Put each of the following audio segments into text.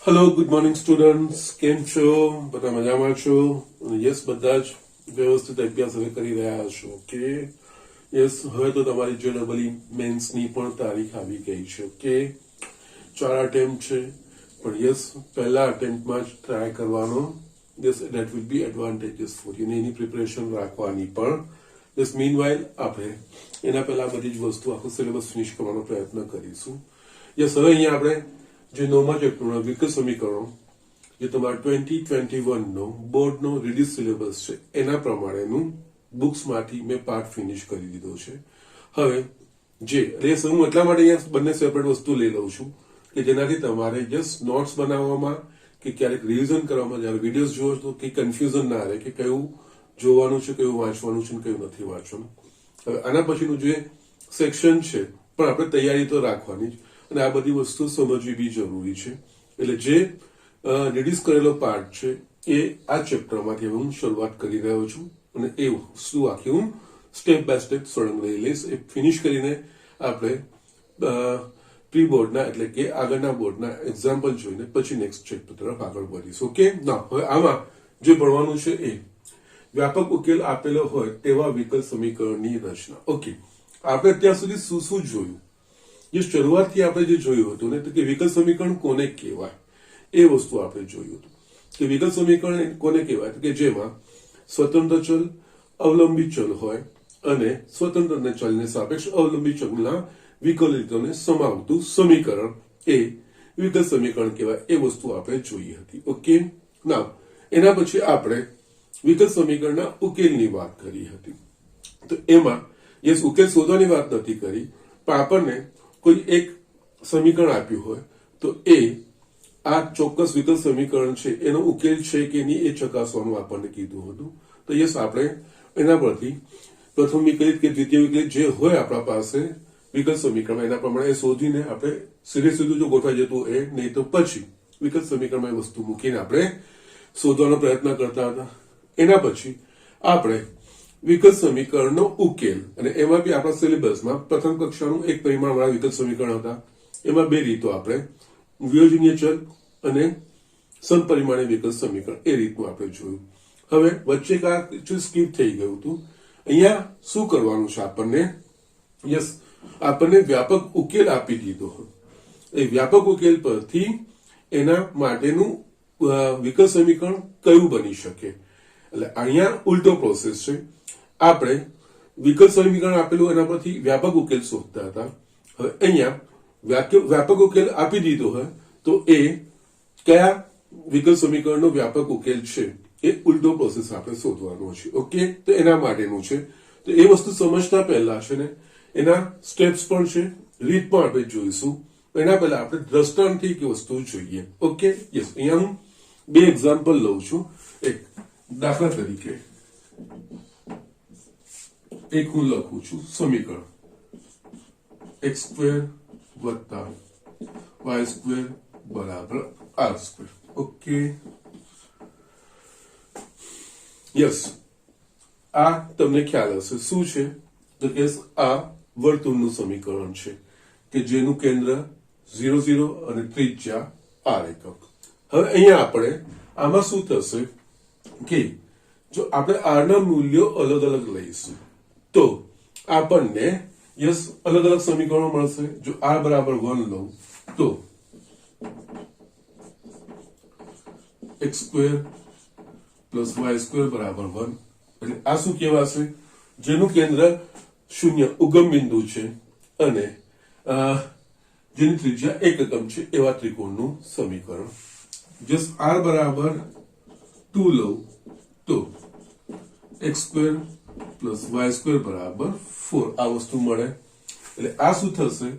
Hello good morning students, કેમ છો? બધા મજામાં છો? યસ, બધા જ વ્યવસ્થિત અભ્યાસ હવે કરી રહ્યા છો. Okay, yes. હવે તો તમારી જે ડબલ મેન્સની પણ તારીખ આવી ગઈ છે. ઓકે, 4 અટેમ્પ્ટ છે, પણ યસ, પહેલા અટેમ્પ્ટમાં જ ટ્રાય કરવાનો. Yes, that will be advantages for you. Any preparation રાખવાની પણ. યસ, મીન વાઇલ આપણે એના પહેલા બધી જ વસ્તુ આખો સિલેબસ ફિનિશ કરવાનો પ્રયત્ન કરીશું. યસ, હવે અહીંયા આપણે જે નવમા ચેપ્ટરના વિકલ સમીકરણો, જે તમારા 2021નો બોર્ડનો રિડ્યુસ સિલેબસ છે એના પ્રમાણેનું બુક્સમાંથી મેં પાર્ટ ફિનિશ કરી દીધો છે. હવે જે રેસ હું એટલા માટે અહીંયા બંને સેપરેટ વસ્તુ લઈ લઉં છું કે જેનાથી તમારે જસ્ટ નોટ્સ બનાવવામાં કે ક્યારેક રિવિઝન કરવામાં જ્યારે વિડીયોઝ જોવો તો કે કન્ફ્યુઝન ના રહે કે કયું જોવાનું છે, કયું વાંચવાનું છે, કયું નથી વાંચવાનું. હવે આના પછીનું જે સેક્શન છે પણ આપણે તૈયારી તો રાખવાની જ, અને આ બધી વસ્તુ સમજવી બી જરૂરી છે. એટલે જે રિડ્યુસ કરેલો પાર્ટ છે એ આ ચેપ્ટરમાંથી હું શરૂઆત કરી રહ્યો છું, અને એ વસ્તુ આખી હું સ્ટેપ બાય સ્ટેપ સળંગ લઈ લઈશ. એ ફિનિશ કરીને આપણે પ્રી બોર્ડના એટલે કે આગળના બોર્ડના એક્ઝામ્પલ જોઈને પછી નેક્સ્ટ ચેપ્ટર તરફ આગળ વધીશું. ઓકે, ના, હવે આમાં જે ભણવાનું છે એ વ્યાપક ઉકેલ આપેલો હોય તેવા વિકલ સમીકરણની રચના. ઓકે, આપણે અત્યાર સુધી શું શું જોયું? જે શરૂઆતથી આપણે જે જોયું હતું ને, તો કે વિકલ સમીકરણ કોને કહેવાય એ વસ્તુ આપણે જોયું હતું કે વિકલ સમીકરણ કોને કહેવાય કે જેમાં સ્વતંત્ર ચલ, અવલંબી ચલ હોય અને સ્વતંત્ર ચલને સાપેક્ષ અવલંબી ચલના વિકલિતોને સમાવતું સમીકરણ એ વિકલ સમીકરણ કહેવાય. એ વસ્તુ આપણે જોઈ હતી. ઓકે, ના, એના પછી આપણે વિકલ સમીકરણના ઉકેલની વાત કરી હતી. તો એમાં યસ, ઉકેલ શોધવાની વાત નથી કરી, પણ આપણને કોઈ એક સમીકરણ આપ્યું હોય તો એ આ ચોક્કસ વિકલ સમીકરણ છે એનો ઉકેલ છે કે નહીં એ ચકાસવાનું આપણને કીધું હતું. તો યસ, આપણે એના પરથી પ્રથમ વિકલિત કે દ્વિતીય વિકલિત જે હોય આપણા પાસે વિકલ સમીકરણ એના પ્રમાણે એ શોધીને આપણે સીધું જો ગોઠવાઈ જતું એ, નહીં તો પછી વિકલ સમીકરણમાં એ વસ્તુ મૂકીને આપણે શોધવાનો પ્રયત્ન કરતા હતા. એના પછી આપણે વિકલ સમીકરણનો ઉકેલ, અને એમાં બી આપણા સિલેબસમાં પ્રથમ કક્ષાનું એક પરિમાણ વાળા વિકલ સમીકરણ હતા. એમાં બે રીતો આપણે વિયોજનીય ચલ અને સમપરિમાણીય વિકલ સમીકરણ એ રીતનું આપણે જોયું. હવે વચ્ચે કાંઈક સ્કીપ થઈ ગયું હતું. અહીંયા શું કરવાનું છે આપણને? યસ, આપણને વ્યાપક ઉકેલ આપી દીધો. એ વ્યાપક ઉકેલ પરથી એના માટેનું વિકલ સમીકરણ કયું બની શકે. એટલે અહીંયા ઉલટો પ્રોસેસ છે. આપણે વિકલ સમીકરણ આપેલું એના પરથી વ્યાપક ઉકેલ શોધતા હતા. હવે અહીંયા વ્યાપક ઉકેલ આપી દીધો હોય તો એ કયા વિકલ સમીકરણનો વ્યાપક ઉકેલ છે એ ઉલટો પ્રોસેસ આપણે શોધવાનો છે. ઓકે, તો એના માટેનું છે. તો એ વસ્તુ સમજતા પહેલા છે ને એના સ્ટેપ્સ પણ છે, રીત પણ આપણે જોઈશું. એના પહેલા આપણે દ્રષ્ટાંતથી કે વસ્તુ જોઈએ. ઓકે, યસ, અહીંયા હું બે એક્ઝામ્પલ લઉં છું. એક દાખલા તરીકે એક હું લખું છું સમીકરણ x² વત્તા y² બરાબર r². ઓકે, યસ, આ તમને ખ્યાલ હશે શું છે? તો કે આ વર્તુળનું સમીકરણ છે કે જેનું કેન્દ્ર 0 0 અને ત્રિજ્યા r એકમ. હવે અહીંયા આપણે આમાં શું થશે કે જો આપણે r ના મૂલ્યો અલગ અલગ લઈશું તો આપણને યસ અલગ અલગ સમીકરણો મળશે. જો r બરાબર 1 લઉં તો x² પ્લસ y² બરાબર 1. એટલે આ શું કહેવાશે? જેનું કેન્દ્ર 0 ઉગમ બિંદુ છે અને જેની ત્રિજ્યા 1 એકમ છે એવા ત્રિકોણનું સમીકરણ. જસ્ટ r બરાબર 2 લઉં તો x² પ્લસ y² બરાબર 4 આ વસ્તુ મળે. એટલે આ શું થશે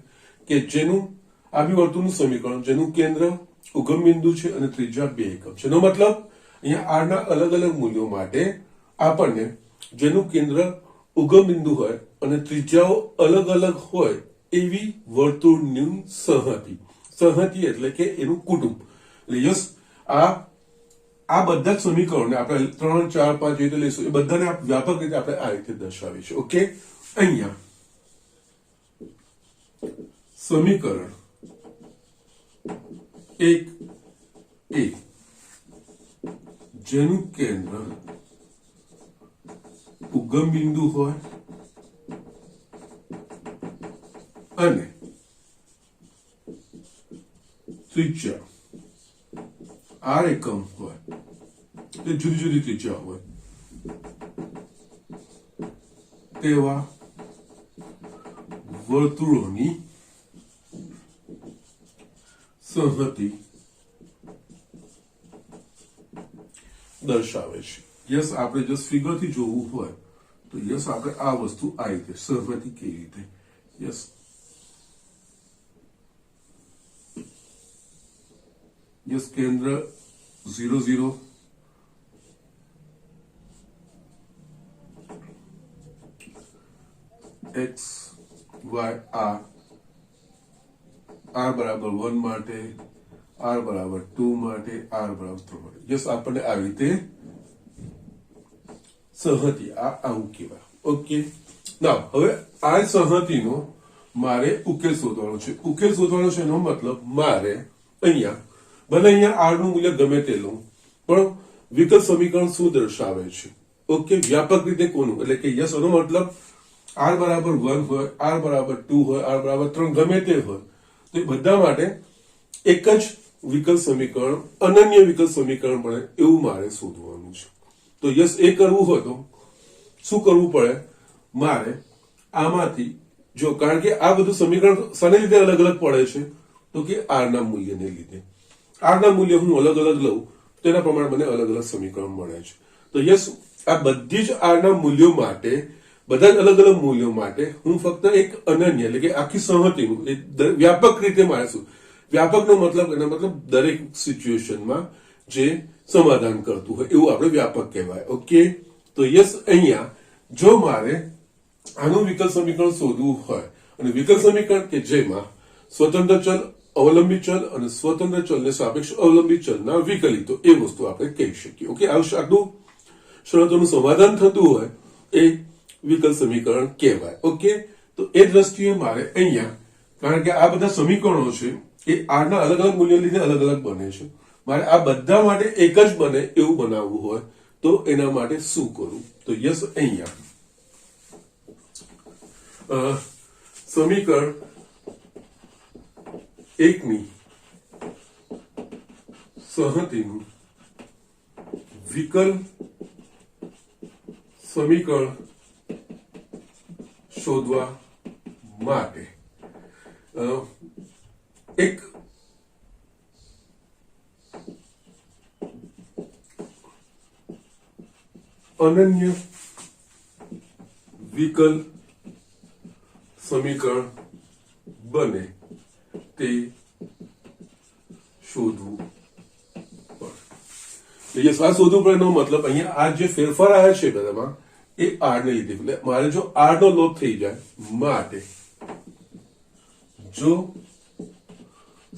કે જેનું આ બી વર્તુળનું સમીકરણ જેનું કેન્દ્ર ઉગમ બિંદુ છે અને ત્રિજ્યા 2 એકમ છે. એનો મતલબ અહીંયા r ના અલગ અલગ મૂલ્યો માટે આપણને જેનું કેન્દ્ર ઉગમ બિંદુ હોય અને ત્રિજ્યાઓ અલગ અલગ હોય એવી વર્તુળની સંહતિ એટલે કે એનું કુટુંબ. એટલે યસ, આ બધા સમીકરણોને આપણે 3 4 5 રીતે લઈશું. એ બધાને વ્યાપક રીતે આપણે આ રીતે દર્શાવીશું. ઓકે, અહીંયા સમીકરણ 1 એ જેનું કેન્દ્ર ઉગમ બિંદુ હોય અને ત્રિજ્યા આર એકમ હોય, તે જુદી જુદી ત્રિજ્યા હોય તેવા વર્તુળોની સંહતિ દર્શાવે છે. યસ, આપણે જસ્ટ ફિગર થી જોવું હોય તો યસ આપણે આ વસ્તુ આ રીતે સંહતિ કેવી રીતે, યસ યસ કેન્દ્ર 0 0 x y r r બરાબર 1 માટે, r બરાબર 2 માટે, r બરાબર 3 માટે. યસ, આપણને આવી રીતે સંહતિ આવું કહેવાય. ઓકે, નાવ હવે આ સંહતિનો મારે ઉકેલ શોધવાનો છે. ઉકેલ શોધવાનો છે એનો મતલબ મારે અહીંયા ભલે અહીંયા r નું મૂલ્ય ગમે તે લઉં, પણ વિકલ સમીકરણ શું દર્શાવે છે? ઓકે, વ્યાપક રીતે કોનું, એટલે કે યસ એનો મતલબ r બરાબર 1 હોય, r બરાબર 2 હોય, r બરાબર 3 ગમે તે હોય, તો એ બધા માટે એક જ વિકલ સમીકરણ, અનન્ય વિકલ સમીકરણ બને એવું મારે શોધવાનું છે. તો યસ, એ કરવું હોય તો શું કરવું પડે? મારે આમાંથી જો, કારણ કે આ બધું સમીકરણ શાને લીધે અલગ અલગ પડે છે? તો કે r ના મૂલ્યને લીધે. r ના મૂલ્ય હું અલગ અલગ લઉં તો એના પ્રમાણે મને અલગ અલગ સમીકરણ મળે છે. તો યસ, આ બધી જ r ના મૂલ્યો માટે, બધા જ અલગ અલગ મૂલ્યો માટે હું ફક્ત એક અનન્ય, એટલે કે આખી સંહતિનું વ્યાપક રીતે માણીશું. વ્યાપકનો મતલબ, એનો મતલબ દરેક સિચ્યુએશનમાં જે સમાધાન કરતું હોય એવું આપણે વ્યાપક કહેવાય. ઓકે, તો યસ, અહીંયા જો મારે આનું વિકલ સમીકરણ શોધવું હોય અને વિકલ સમીકરણ કે જેમાં સ્વતંત્ર ચલ, અવલંબી ચલ અને સ્વતંત્ર ચલને સાપેક્ષ અવલંબી ચલના વિકલિતો, એ વસ્તુ આપણે કહી શકીએ. ઓકે, આટલું શરતોનું સમાધાન થતું હોય એ વિકલ સમીકરણ કહેવાય. ઓકે, તો એ દ્રષ્ટિએ મારે અહીંયા, કારણ કે આ બધા સમીકરણો છે એ r ના અલગ અલગ મૂલ્ય લીધે અલગ અલગ બને છે, મારે આ બધા માટે એક જ બને એવું બનાવવું હોય તો એના માટે શું કરું? તો યસ, અહીંયા સમીકરણ 1 ની સંહતિનું વિકલ સમીકરણ શોધવા માટે એક અનન્ય વિકલ સમીકરણ બને તે શોધવું પડે. આ શોધવું પડે એનો મતલબ અહીંયા આ જે ફેરફાર આવ્યા છે બધામાં એ r ને લીધે, એટલે મારે જો r નો લોપ થઈ જાય માટે જો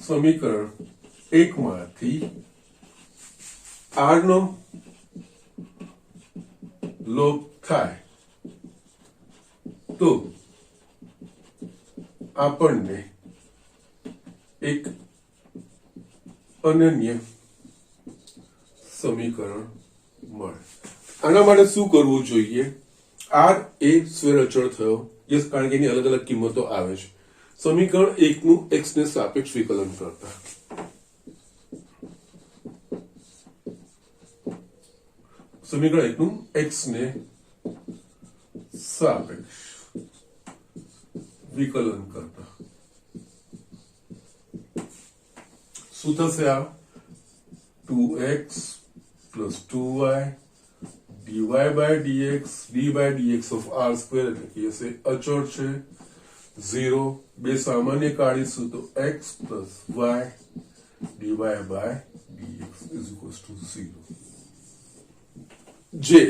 સમીકરણ 1 માંથી r નો લોપ થાય તો આપણને એક અનન્ય સમીકરણ મળે. આના માટે શું કરવું જોઈએ? r એ સ્વૈર અચળ થયો, યસ, કારણ કે એની અલગ અલગ કિંમતો આવે છે. સમીકરણ 1 નું x ને સાપેક્ષ વિકલન કરતા સમીકરણ 1 નું x ને સાપેક્ષ વિકલન કરતા શું થશે? આ 2x plus 2y dy by dx d by dx of r square, એટલે કે હશે અચળ છે 0. બે સામાન્ય કાઢીશું તો x plus y dy by dx is equals to 0. જે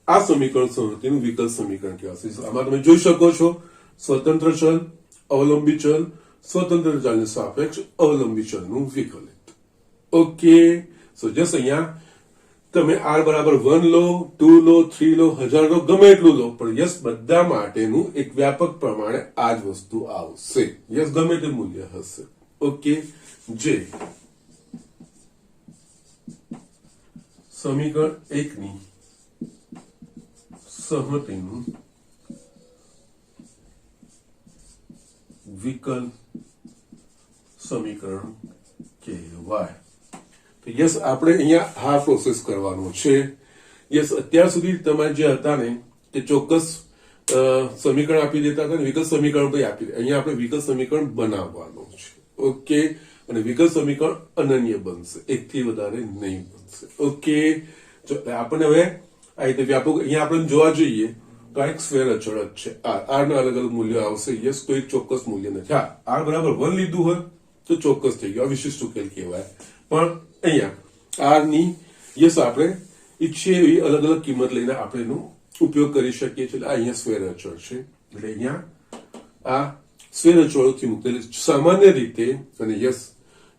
આ સમીકરણ સંહતિનું વિકલ સમીકરણ કહેવાશે. આમાં તમે જોઈ શકો છો સ્વતંત્ર ચલ, અવલંબી ચલ, સ્વતંત્ર ચલને સાપેક્ષ અવલંબી ચલનું વિકલિત. ઓકે, સો જસ્ટ અહીંયા તમે r બરાબર 1 લો, 2 લો, 3 લો, 1000 લો, ગમે એટલું લો, પણ યસ બધા માટેનું એક વ્યાપક પ્રમાણે આ જ વસ્તુ આવશે. યસ, ગમે તે મૂલ્ય હશે. ઓકે, જે સમીકરણ 1 ની સહમતિનું વિકલ સમીકરણ કહેવાય. તો યસ આપણે અહીંયા આ પ્રોસેસ કરવાનો છે. યસ અત્યાર સુધી તમારે જે હતા ને તે ચોક્કસ સમીકરણ આપી દેતા હતા ને વિકલ સમીકરણ પણ આપી દે. અહીંયા આપણે વિકલ સમીકરણ બનાવવાનું છે. ઓકે, અને વિકલ સમીકરણ અનન્ય બનશે, એકથી વધારે નહીં બનશે. ઓકે, આપણને હવે આ રીતે વ્યાપક અહીંયા આપણે જોવા જઈએ તો આ એક સ્ક્વેર અચળ જ છે. આર ના અલગ અલગ મૂલ્યો આવશે. યસ, કોઈ ચોક્કસ મૂલ્ય નથી. હા, આર બરાબર 1 લીધું હોય તો ચોક્કસ થઈ ગયું, આ વિશિષ્ટ ઉકેલ કહેવાય. પણ અહીંયા આર ની યસ આપણે ઈચ્છીએ એવી અલગ અલગ કિંમત લઈને આપણે એનો ઉપયોગ કરી શકીએ છીએ. આ અહીંયા સ્ક્વેર અચળ છે એટલે અહીંયા આ સ્ક્વેર અચળોથી મુક્તેલી સામાન્ય રીતે. અને યસ,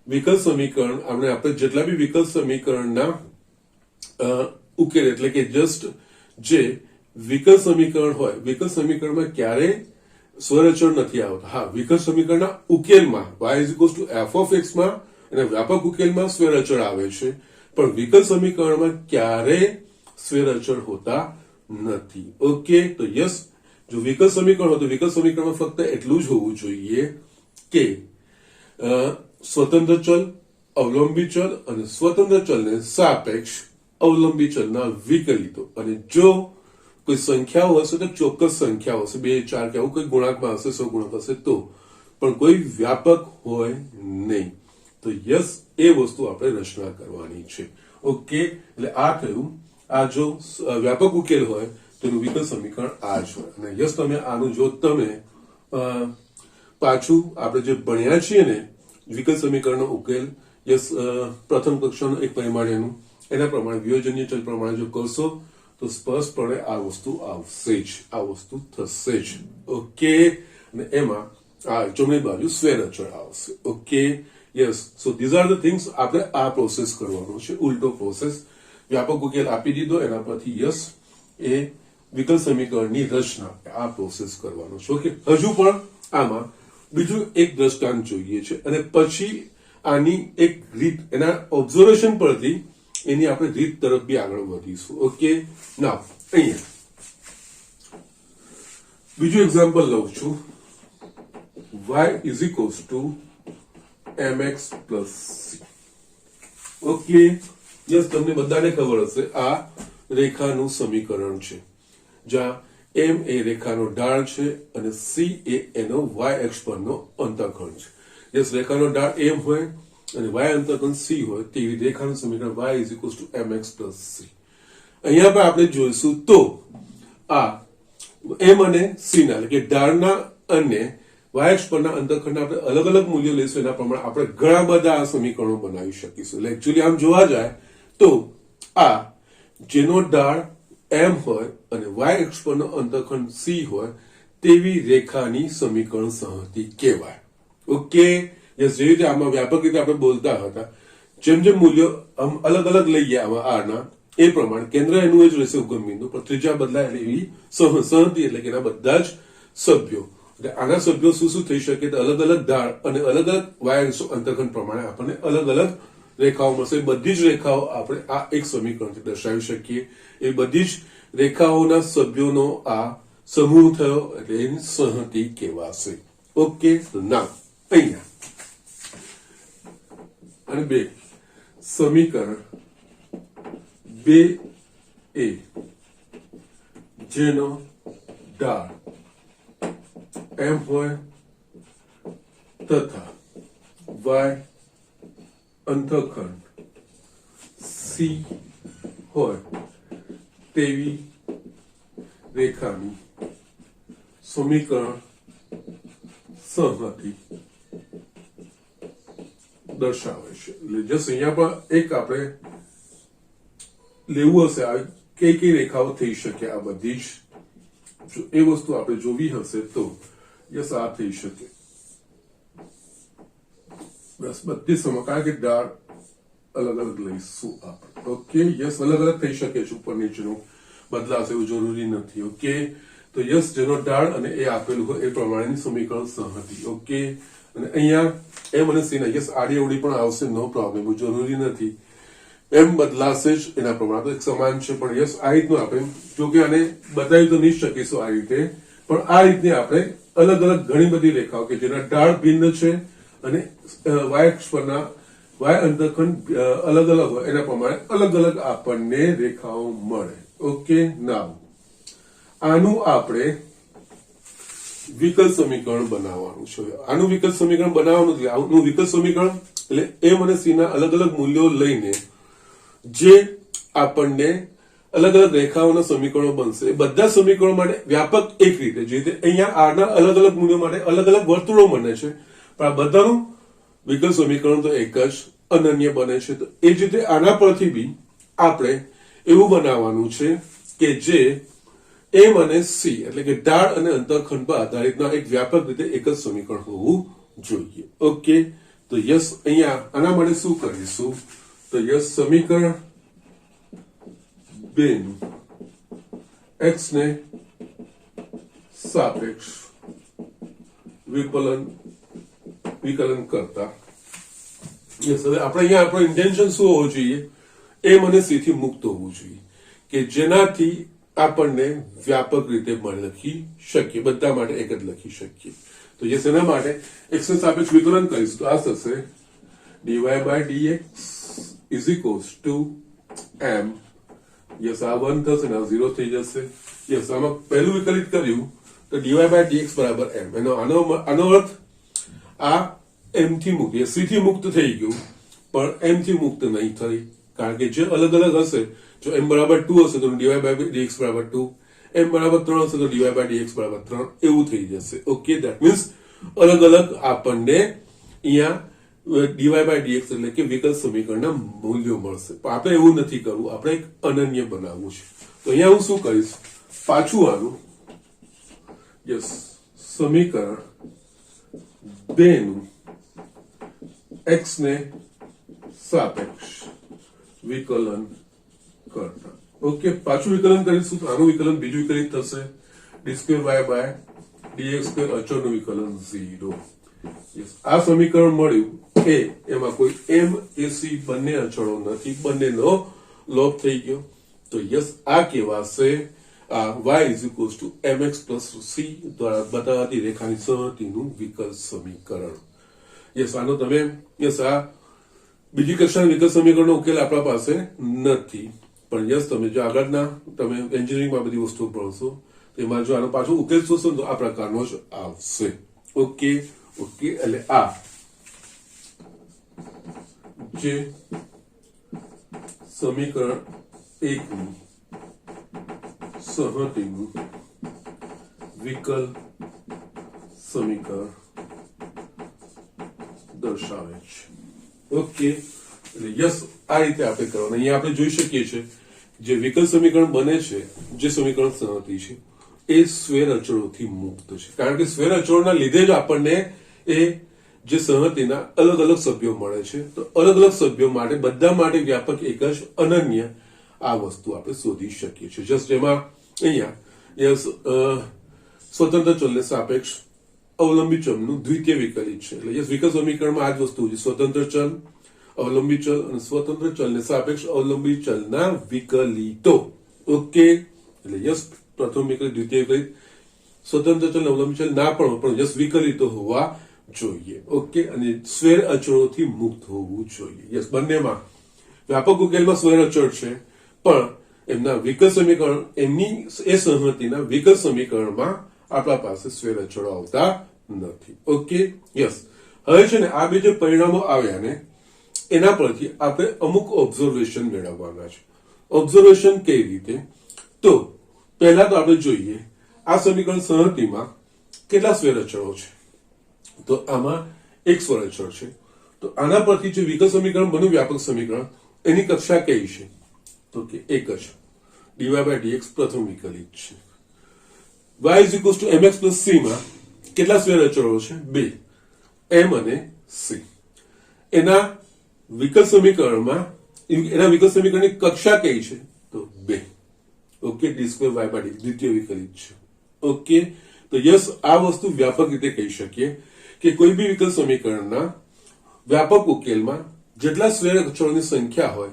વિકલ સમીકરણ આપણે જેટલા બી વિકલ સમીકરણના ઉકેલ એટલે કે જસ્ટ જે વિકલ સમીકરણ હોય, વિકલ સમીકરણમાં ક્યારેય સ્વર અચળ નથી આવતા. હા, વિકલ સમીકરણના ઉકેલમાં y f of x માં અને વ્યાપક ઉકેલમાં સ્વર અચળ આવે છે, પણ વિકલ સમીકરણમાં ક્યારેય સ્વર અચળ હોતા નથી. ઓકે, તો યસ, જો વિકલ સમીકરણ હોય તો વિકલ સમીકરણમાં ફક્ત એટલું જ હોવું જોઈએ કે સ્વતંત્ર ચલ, અવલંબી ચલ અને સ્વતંત્ર ચલને સાપેક્ષ અવલંબી ચલના વિકલિતો. અને જો કોઈ સંખ્યાઓ હશે તો ચોક્કસ સંખ્યાઓ હશે, 2 4 કે આવું કોઈ ગુણાંકમાં હશે, સહગુણક હશે તો, પણ કોઈ વ્યાપક હોય નહીં. તો યસ, એ વસ્તુ આપણે રચના કરવાની છે. ઓકે, એટલે આ થયું. આ જો વ્યાપક ઉકેલ હોય તો એનું વિકલ સમીકરણ આ જ હોય. અને યસ, તમે આનું જો તમે પાછું આપણે જે ભણ્યા છીએ ને વિકલ સમીકરણનો ઉકેલ, યસ, પ્રથમ કક્ષાનું એક પરિમાણીયનું, એના પ્રમાણે વિયોજનીય ચલ પ્રમાણે જો કરશો તો સ્પષ્ટપણે આ વસ્તુ આવશે જ, આ વસ્તુ થશે જ. ઓકે, અને એમાં આ જમણી બાજુ સ્ક્વેર અચળ આવશે. Okay, yes, so these are the things. આપણે આ પ્રોસેસ કરવાનો છે, ઉલટો પ્રોસેસ. વ્યાપક ઉકેલ આપી દીધો, એના પરથી યસ એ વિકલ સમીકરણની રચના, આ પ્રોસેસ કરવાનો છે. ઓકે, હજુ પણ આમાં બીજું એક દ્રષ્ટાંત જોઈએ છે અને પછી આની એક રીત, એના ઓબ્ઝર્વેશન પરથી એની આપણે રીત તરફ બી આગળ વધીશું. ઓકે, નાઉ અહીંયા બીજું એક્ઝામ્પલ લઉં છું. y is equals to mx plus c. Okay, yes, તમને બધાને ખબર હશે આ રેખાનું સમીકરણ છે, જ્યાં m એ રેખાનો ઢાળ છે અને c એ એનો y અક્ષ પરનો અંતઃખંડ છે. યસ, રેખાનો ઢાળ m હોય અને y અંતઃખંડ c હોય તેવી રેખાનું સમીકરણ y is equals to mx plus c. અહીંયા પણ આપણે જોઈશું તો આ m અને c ના એટલે કે ઢાળના અને y અક્ષ પરના અંતઃખંડના આપણે અલગ અલગ મૂલ્યો લઈશું. એના પ્રમાણે આપણે ઘણા બધા આ સમીકરણો બનાવી શકીશું. એટલે એકચ્યુઅલી આમ જોવા જાય તો આ જેનો ઢાળ m હોય અને y અક્ષ પરનો અંતઃખંડ c હોય તેવી રેખાની સમીકરણ સંહતિ કહેવાય. ઓકે, યસ, જે રીતે આમાં વ્યાપક રીતે આપણે બોલતા હતા, જેમ જેમ મૂલ્યો અલગ અલગ લઈએ આમાં r ના, એ પ્રમાણે કેન્દ્ર એનું જ રહેશે ઉગમ બિંદુ, પણ ત્રિજ્યા બદલાય એટલે એવી સંહતિ એટલે કે એના બધા જ સભ્યો. આના સભ્યો શું થઈ શકે તો અલગ અલગ ઢાળ અને અલગ અલગ y અંતઃખંડ પ્રમાણે આપણને અલગ અલગ રેખાઓ મળશે. બધી જ રેખાઓ આપણે આ એક સમીકરણથી દર્શાવી શકીએ. એ બધી જ રેખાઓના સભ્યોનો આ સમૂહ થયો એટલે એની સંહતિ કહેવાશે. ઓકે, તો નામ અહીંયા અને 2 સમીકરણ 2a જેનો ઢાળ m હોય તથા y અંતઃખંડ c હોય તેવી રેખાની સમીકરણ સંહતિ દર્શાવે છે. એટલે જસ્ટ અહીંયા પણ એક આપણે લેવું હશે આ કઈ રેખાઓ થઈ શકે. આ બધી જ એ વસ્તુ આપણે જોવી હશે તો યસ, આ થઈ શકે. બસ બધી કારણ કે ઢાળ અલગ અલગ લઈશું આપણે. ઓકે, યસ, અલગ અલગ થઈ શકે છે, ઉપર નીચેનું બદલાશે એવું જરૂરી નથી. ઓકે, તો યસ, જેનો ઢાળ અને એ આપેલું હોય એ પ્રમાણેની સમીકરણ સંહતિ. ઓકે, અને અહીંયા એમ અને સી ના યસ આડી અવળી પણ આવશે, નો પ્રોબ્લેમ, જરૂરી નથી. એમ બદલાશે જ એના પ્રમાણે એક સમાન છે, પણ યસ આ રીતનું આપણે જો કે આને બતાવી તો નહીં શકીશું આ રીતે, પણ આ રીતે આપણે અલગ અલગ ઘણી બધી રેખાઓ કે જેના ઢાળ ભિન્ન છે અને વાય અક્ષ પરના વાય અંતરખંડ અલગ અલગ હોય એના પ્રમાણે અલગ અલગ આપણને રેખાઓ મળે. ઓકે, નાવ આનું આપણે વિકલ સમીકરણ બનાવવાનું છે. આનું વિકલ સમીકરણ બનાવવાનું છે. આનું વિકલ સમીકરણ એટલે એમ અને સી ના અલગ અલગ મૂલ્યો લઈને જે આપણને અલગ અલગ રેખાઓના સમીકરણો બનશે. એ બધા સમીકરણો માટે વ્યાપક એક રીતે જે રીતે અહીંયા આર ના અલગ અલગ મૂલ્યો માટે અલગ અલગ વર્તુળો બને છે, પણ આ બધાનું વિકલ સમીકરણ તો એક જ અનન્ય બને છે. તો એ જ રીતે આના પરથી બી આપણે એવું બનાવવાનું છે કે જે એમ અને સી એટલે કે ઢાળ અને અંતરખંડ પર આધારિતના એક વ્યાપક રીતે એક જ સમીકરણ હોવું જોઈએ. ઓકે, તો યસ અહીંયા આના માટે શું કરીશું? તો યસ સમીકરણ 2 નું x ને સાપેક્ષ વિકલન કરતા યસ હવે આપણે અહીંયા આપણો ઇન્ટેન્શન શું હોવું જોઈએ? એમ અને સી થી મુક્ત હોવું જોઈએ કે જેનાથી આપણને વ્યાપક રીતે લખી શકીએ, બધા માટે એક જ લખી શકીએ. તો યસ એના માટે x ને સાપેક્ષ વિકલન કરીશું તો આ થશે dy by dx is equals to m. Yes આ 1 થશે ને આ 0 થઈ જશે. યસ આમાં પહેલું વિકલિત કર્યું તો dy by dx બરાબર m. આનો અર્થ આ m થી મુક્ત c થી મુક્ત થઈ ગયું, પણ m થી મુક્ત નહીં થઈ, કારણ કે જે અલગ અલગ હશે, જો m બરાબર 2 હશે તો dy by dx બરાબર 2, m બરાબર 3 હશે તો dy by dx બરાબર 3 એવું થઈ જશે. ઓકે, ધેટ મીન્સ અલગ અલગ આપણને અહીંયા dy by dx એટલે કે વિકલ સમીકરણના મૂલ્યો મળશે. પણ આપણે એવું નથી કરવું, આપણે એક અનન્ય બનાવવું છે. તો અહીંયા હું શું કરીશ? પાછું આનું યસ સમીકરણ 2 નું x ને સાપેક્ષ વિકલન કરતા. ઓકે, પાછું વિકલન કરીશું તો આનું વિકલન બીજું વિકલિત થશે d2y by dx2 અચળનું વિકલન 0. યસ આ સમીકરણ મળ્યું એમાં કોઈ m a c બંને અચળો નથી, બંનેનો લોપ થઈ ગયો. તો યસ આ કહેવાશે y mx c દ્વારા બતાવાતી રેખાની સહતિનું વિકલ સમીકરણ. યસ આનો તમે યસ આ બીજી કક્ષાના વિકલ સમીકરણનો ઉકેલ આપણા પાસે નથી, પણ યસ તમે જો આગળના તમે એન્જિનિયરિંગમાં બધી વસ્તુઓ ભણશો તો એમાં જો આનો પાછો ઉકેલ શોધશો તો આ પ્રકારનો જ આવશે. ઓકે, એટલે આ જે સમીકરણ 1 નું સહતિનું વિકલ સમીકરણ દર્શાવે છે. ઓકે, એટલે યસ આ રીતે આપણે કરવાનું. અહીંયા આપણે જોઈ શકીએ છીએ જે વિકલ સમીકરણ બને છે, જે સમીકરણ સહતિ છે એ સ્વેર અચળોથી મુક્ત છે, કારણ કે સ્વેર અચળોના લીધે જ આપણને એ જે સહતિના અલગ અલગ સભ્યો મળે છે. તો અલગ અલગ સભ્યો માટે બધા માટે વ્યાપક એક જ અનન્ય આ વસ્તુ આપણે શોધી શકીએ છીએ. જસ્ટ એમાં અહીંયા યસ સ્વતંત્ર ચલને સાપેક્ષ અવલંબી ચલનું દ્વિતીય વિકલિત છે. એટલે યસ વિકલ સમીકરણમાં આ જ વસ્તુ છે, સ્વતંત્ર ચલ, અવલંબી ચલ અને સ્વતંત્ર ચલને સાપેક્ષ અવલંબી ચલના વિકલિતો. ઓકે, એટલે યસ પ્રથમ વિકલિત, દ્વિતીય વિકલિત, સ્વતંત્ર ચલ અવલંબી ચલ ના પણ યસ વિકલિતો હોવા જોઈએ. ઓકે, અને સ્વેર અચળોથી મુક્ત હોવું જોઈએ. યસ બંનેમાં વ્યાપક ઉકેલમાં સ્વેર અચળ છે, પણ એમના વિકલ સમીકરણ એમની એ સહમતિના વિકલ સમીકરણમાં આપણા પાસે સ્વેર અચળો આવતા નથી. ઓકે, યસ હવે છે ને આ બે જે પરિણામો આવ્યા ને એના પરથી આપણે અમુક ઓબ્ઝર્વેશન મેળવવાના છે. ઓબ્ઝર્વેશન કઈ રીતે? તો પહેલા તો આપણે જોઈએ આ સમીકરણ સહતિમાં કેટલા સ્વેર અચળો છે. તો આમાં એક સ્વેર અચળ છે. તો આના પરથી જે વિકલ સમીકરણ બન્યું વ્યાપક સમીકરણ એની કક્ષા કઈ છે? તો કે એક જ dy by dx પ્રથમ વિકલિત છે. y mx c માં કેટલા સ્વેર અચળો છે? 2, m અને c. એના વિકલ સમીકરણની કક્ષા કઈ છે? તો 2. ઓકે, d2y by dx દ્વિતીય વિકલિત છે. ઓકે, તો યસ આ વસ્તુ વ્યાપક રીતે કહી શકીએ કે કોઈ બી વિકલ સમીકરણના વ્યાપક ઉકેલમાં જેટલા સ્વેર અચળોની સંખ્યા હોય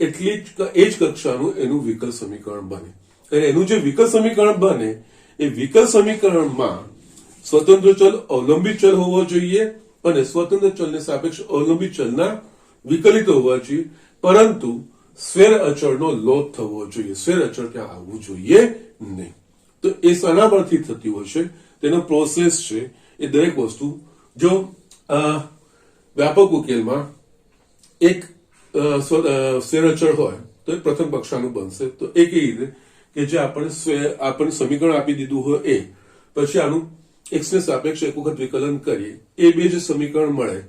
એટલી એ જ કક્ષાનું એનું વિકલ સમીકરણ બને. અને એનું જે વિકલ સમીકરણ બને એ વિકલ સમીકરણમાં સ્વતંત્ર ચલ અવલંબિત ચલ હોવો જોઈએ અને સ્વતંત્ર ચલને સાપેક્ષ અવલંબિત ચલના વિકલિત હોવા જોઈએ, પરંતુ સ્વેર અચળનો લોપ થવો જોઈએ. સ્વેર અચળ ત્યાં આવવું જોઈએ નહીં. તો એ શાના પરથી થતી હોય છે, તેનો પ્રોસેસ છે. એ દરેક વસ્તુ જો વ્યાપક ઉકેલમાં એક સ્વેર અચળ હોય તો એ પ્રથમ કક્ષાનું બનશે. તો એ કેવી રીતે કે જે આપણને સમીકરણ આપી દીધું હોય એ પછી આનું x ને સાપેક્ષ એક વખત વિકલન કરીએ, એ બે જે સમીકરણ મળે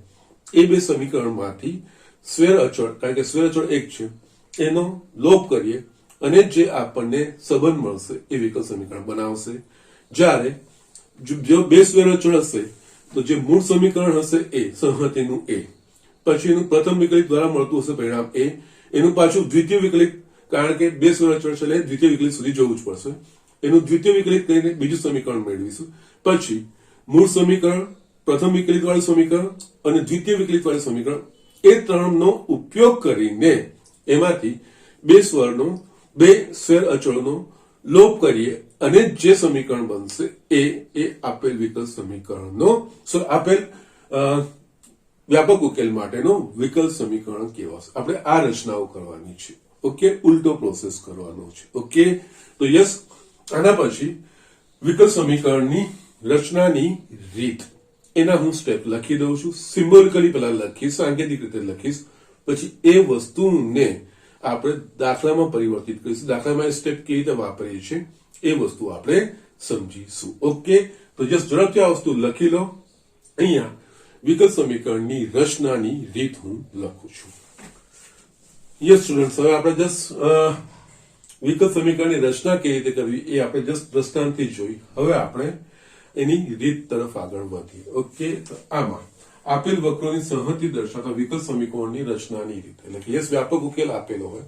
એ બે સમીકરણમાંથી સ્વેર અચળ, કારણ કે સ્વેર અચળ એક છે, એનો લોપ કરીએ અને જે આપણને સંબંધ મળશે એ વિકલ સમીકરણ બનાવશે. જ્યારે જો બે સ્વેર અચળ હશે તો જે મૂળ સમીકરણ હશે એ સંહતિનું એ, પછી એનું પ્રથમ વિકલિત દ્વારા મળતું હશે પરિણામ એ, એનું પાછું દ્વિતીય વિકલિત, કારણ કે બે સ્વેર અચળ છે એટલે દ્વિતીય વિકલિત સુધી જવું જ પડશે, એનું દ્વિતીય વિકલિત કરીને બીજું સમીકરણ મેળવીશું. પછી મૂળ સમીકરણ, પ્રથમ વિકલિત વાળું સમીકરણ અને દ્વિતીય વિકલિત વાળું સમીકરણ, એ ત્રણનો ઉપયોગ કરીને એમાંથી બે સ્વેર અચળનો લોપ કરીએ અને જે સમીકરણ બનશે એ આપેલ વિકલ સમીકરણનો આપેલ વ્યાપક ઉકેલ માટેનો વિકલ સમીકરણ કહેવાશે. આપણે આ રચનાઓ કરવાની છે. ઓકે, ઉલટો પ્રોસેસ કરવાનો છે. ઓકે, તો યસ, આના પછી વિકલ સમીકરણની રચનાની રીત, એના હું સ્ટેપ લખી દઉં છું. સિમ્બોલિકલી પહેલા લખીશ, સાંકેતિક રીતે લખીશ, પછી એ વસ્તુને આપણે દાખલામાં પરિવર્તિત કરીશું. દાખલામાં એ સ્ટેપ કેવી રીતે વાપરીએ છીએ એ વસ્તુ આપણે સમજીશું. ઓકે, તો જસ્ટ ઝડપથી આ વસ્તુ લખી લો. અહીંયા વિકલ સમીકરણની રચનાની રીત હું લખું છું. યસ સ્ટુડન્ટ્સ, હવે આપણે જસ્ટ વિકલ સમીકરણની રચના કેવી રીતે કરવી એ આપણે જસ્ટ દ્રષ્ટાંતથી જોઈ. હવે આપણે એની રીત તરફ આગળ વધીએ. ઓકે, તો આમાં આપેલ વક્રોની સંહતિ દર્શાવતા વિકલ સમીકરણની રચનાની રીત, એટલે કે યસ વ્યાપક ઉકેલ આપેલો હોય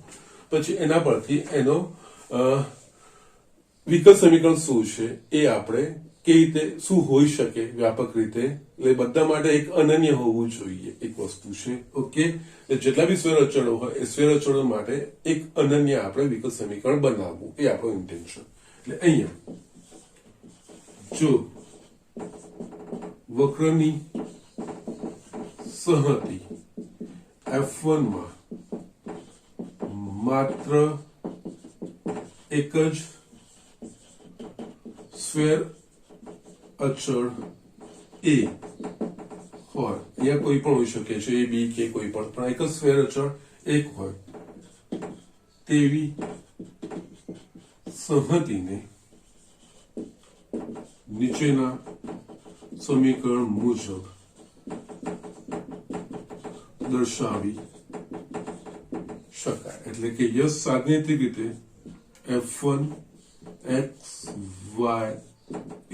પછી એના પરથી એનો વિકલ સમીકરણ શું છે એ આપણે કેવી રીતે શું હોઈ શકે વ્યાપક રીતે, એટલે બધા માટે એક અનન્ય હોવું જોઈએ એક વસ્તુ છે. ઓકે, જેટલા બી સ્વેર અચળો હોય એ સ્વેર અચળો માટે એક અનન્ય આપણે વિકલ સમીકરણ બનાવવું, એ આપણું ઇન્ટેન્શન. એટલે અહીંયા જો વક્રની સંહતિ F1 માં માત્ર એક જ સ્વેર અચળ એ હોય, અહીંયા કોઈ પણ હોઈ શકે છે, એ બી કે કોઈ પણ એક જ સ્વેર અચળ એક હોય તેવી સંહતિને નીચેના સમીકરણ મુજબ દર્શાવી શકાય. એટલે કે યસ, સાંકેતિક રીતે F1 x y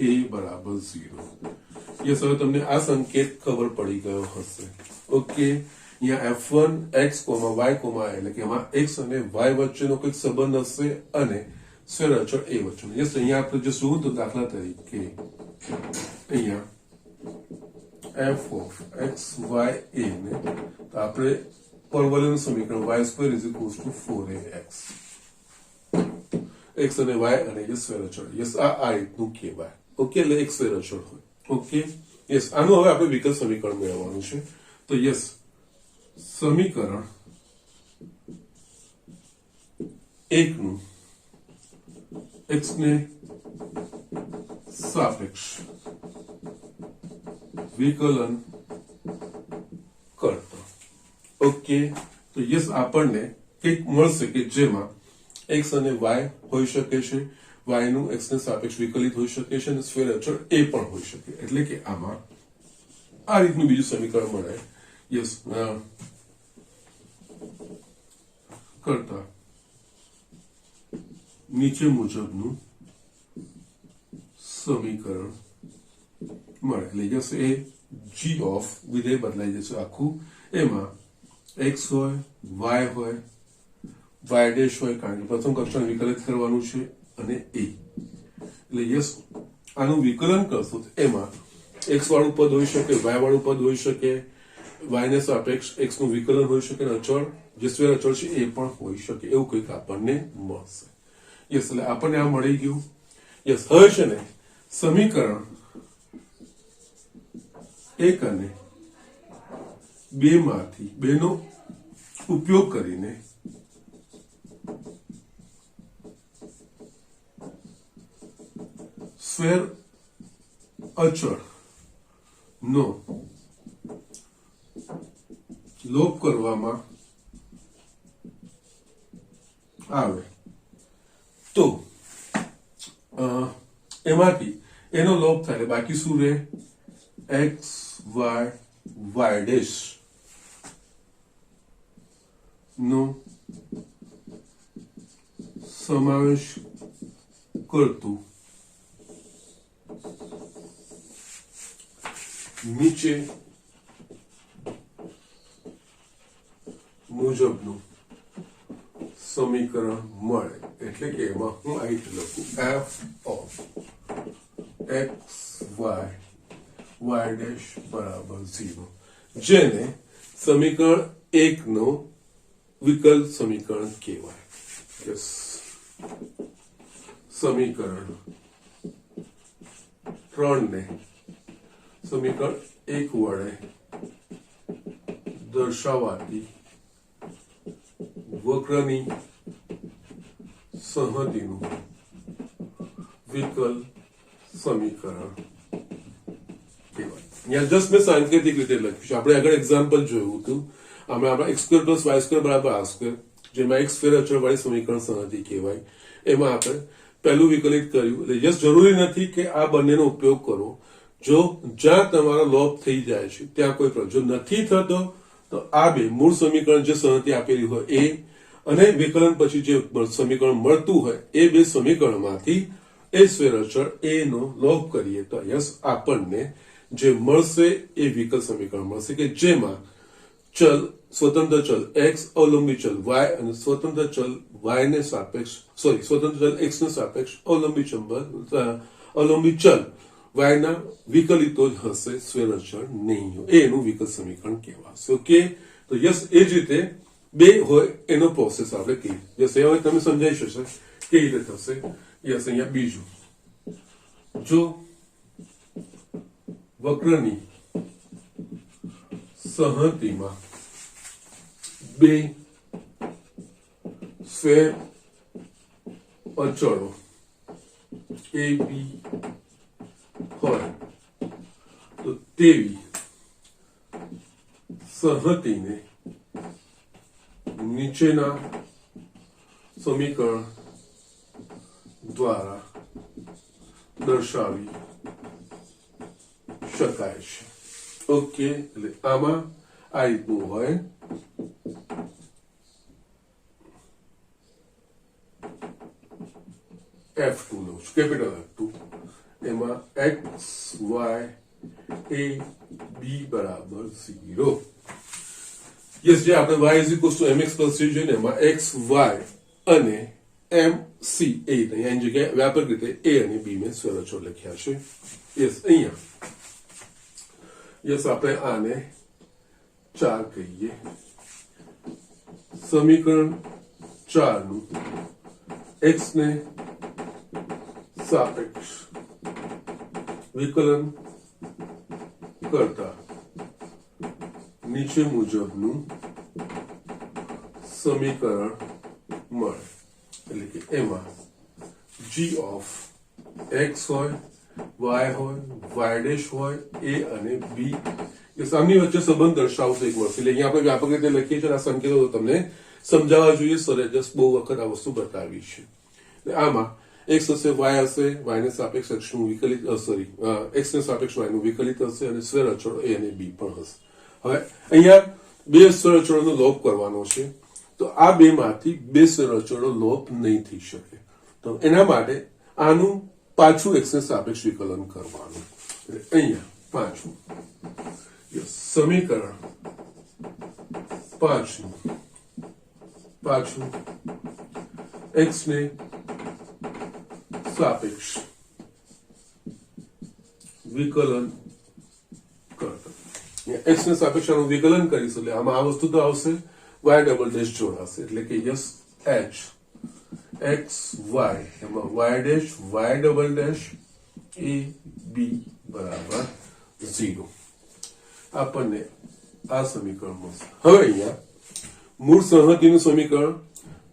a બરાબર 0. યસ, હવે તમને આ સંકેત ખબર પડી ગયો હશે. ઓકે, અહીંયા F1 x y એટલે કે એમાં x અને y વચ્ચેનો કંઈક સંબંધ હશે અને સ્વેર અચળ a વચ્ચેનો. યસ, અહીંયા આપણે જો શું તો દાખલા તરીકે અહીંયા f of x y a ને તો આપણે પરવલયનું સમીકરણ y² = 4ax, x અને y અને યસ સ્વેર અચળ. યસ, આ રીતનું કહેવાય. ઓકે, એટલે એક સ્વેર અચળ હોય. ઓકે, યસ, આનું હવે આપણે વિકલ સમીકરણ મેળવવાનું છે. તો યસ, સમીકરણ એકનું x ને સાપેક્ષ વિકલન કરતા. ઓકે, તો યસ, આપણને કંઈક મળશે કે જેમાં x અને y હોઈ શકે છે, y નું x ને સાપેક્ષ વિકલિત હોઈ શકે છે અને સ્વેર અચળ a પણ હોઈ શકે. એટલે કે આમાં આ રીતનું બીજું સમીકરણ મળે. યસ, કરતા નીચે મુજબનું સમીકરણ મળે. એટલે યસ, એ g ઓફ વિધેય બદલાઈ જશે આખું, એમાં x હોય, y હોય, y ડેશ હોય, કારણ કે પ્રથમ કક્ષાને વિકલિત કરવાનું છે, અને a. એટલે યસ, આનું વિકલન કરશો તો એમાં x વાળું પદ હોઈ શકે, y વાળું પદ હોઈ શકે, y ને સાપેક્ષ x નું વિકલન હોઈ શકે અને અચળ જે સ્વેર અચળ છે એ પણ હોઈ શકે, એવું કંઈક આપણને મળશે. યસ, એટલે આપણને આ મળી ગયું. યસ, હવે છે ને સમીકરણ 1 અને 2 માંથી બેનો ઉપયોગ કરીને સ્વેર અચળ નો લોપ કરવામાં આવે તો એમાંથી એનો લોપ થાય, બાકી શું રહે? x y y ડેશ નો સમાવેશ કરતું નીચે મુજબનું સમીકરણ મળે. એટલે કે એમાં હું આ રીતે લખું f of x y dash બરાબર 0, જેને સમીકરણ 1 નો વિકલ સમીકરણ કહેવાય. યસ, સમીકરણ 3 ને સમીકરણ 1 વડે દર્શાવાતી વક્રની સંહતિનું વિકલ સમીકરણ કહેવાય. અહીંયા જસ્ટ મેં સાંકેતિક રીતે લખ્યું છે. આપણે આગળ એક્ઝામ્પલ જોયું હતું, આપણે x² + y² બરાબર r², જેમાં x સ્ક્વેર અચળ વાળી સમીકરણ સંહતિ કહેવાય. એમાં આપણે પહેલું વિકલિત કર્યું. એટલે જસ્ટ જરૂરી નથી કે આ બંનેનો ઉપયોગ કરો. જો જ્યાં તમારો લોપ થઈ જાય છે ત્યાં કોઈ પ્રોબ્લેમ, જો નથી થતો તો આ બે મૂળ સમીકરણ જે સંહતિ આપેલી હોય એ અને વિકલન પછી જે સમીકરણ મળતું હોય એ બે સમીકરણમાંથી એ સ્વેર અચળ a નો લોપ કરીએ તો યસ આપણને જે મળશે એ વિકલ સમીકરણ મળશે કે જેમાં ચલ સ્વતંત્ર ચલ x, અવલંબી ચલ y અને સ્વતંત્ર ચલ y ને સાપેક્ષ સ્વતંત્ર ચલ x ને સાપેક્ષ અવલંબી ચલ y ના વિકલિતો જ હશે, સ્વેર અચળ નહીં હોય. એનું વિકલ સમીકરણ કહેવાશે. ઓકે, તો યસ એ જ રીતે બે હોય એનો પ્રોસેસ આપણે કહીએ. યસ, એ હવે તમે સમજાઈ શકશો કેવી રીતે થશે. યસ, અહીંયા બીજું, જો વક્રની સંહતિમાં બે સ્વેર અચળો a b હોય તો તેવી સંહતિને નીચેના સમીકરણ દ્વારા દર્શાવી શકાય છે. ઓકે, એટલે આમાં આ રીતનું હોય. F2 લઉં છું, કેપિટલ F2, એમાં x y a b બરાબર 0. યસ, જે આપણે y mx + c જોઈને એમાં x y અને m c a એની જગ્યાએ વ્યાપક રીતે a અને b મેં સ્વેર અચળ લખ્યા છે. યસ, અહીંયા યસ આપણે આને 4 કહીએ. સમીકરણ 4 નું x ને સાપેક્ષ વિકલન કરતા નીચે મુજબનું સમીકરણ મળે. એટલે કે એમાં g of x હોય, y હોય, y ડેશ હોય, a અને b એ સામની વચ્ચે સંબંધ દર્શાવતો એક મળશે. એટલે અહીંયા આપણે વ્યાપક રીતે લખીએ છીએ. આ સંકેતો તમને સમજાવવા જોઈએ. સરે જસ્ટ બહુ વખત આ વસ્તુ બતાવી છે. આમાં x હશે, y હશે, y ને સાપેક્ષ x નું વિકલિત x ને સાપેક્ષ y નું વિકલિત હશે અને સ્વેર અચળો a અને b પણ હશે. હવે અહીંયા બે સ્વેર અચળોનો લોપ કરવાનો છે તો આ બે માંથી બે સ્વેર અચળો લોપ નહીં થઈ શકે. તો એના માટે આનું પાછું x ને સાપેક્ષ વિકલન કરવાનું. એટલે અહીંયા પાછું સમીકરણ 5 નું પાછું x ને સાપેક્ષ વિકલન કરતા અહીંયા x ને સાપેક્ષ આનું વિકલન કરીશું એટલે આમાં આ વસ્તુ તો આવશે y ડબલ ડેશ જોડાશે એટલે કે યસ h x y એમાં y dash y double dash a b બરાબર 0 આપણને આ સમીકરણ મળશે હવે અહીંયા મૂળ સંહતિનું સમીકરણ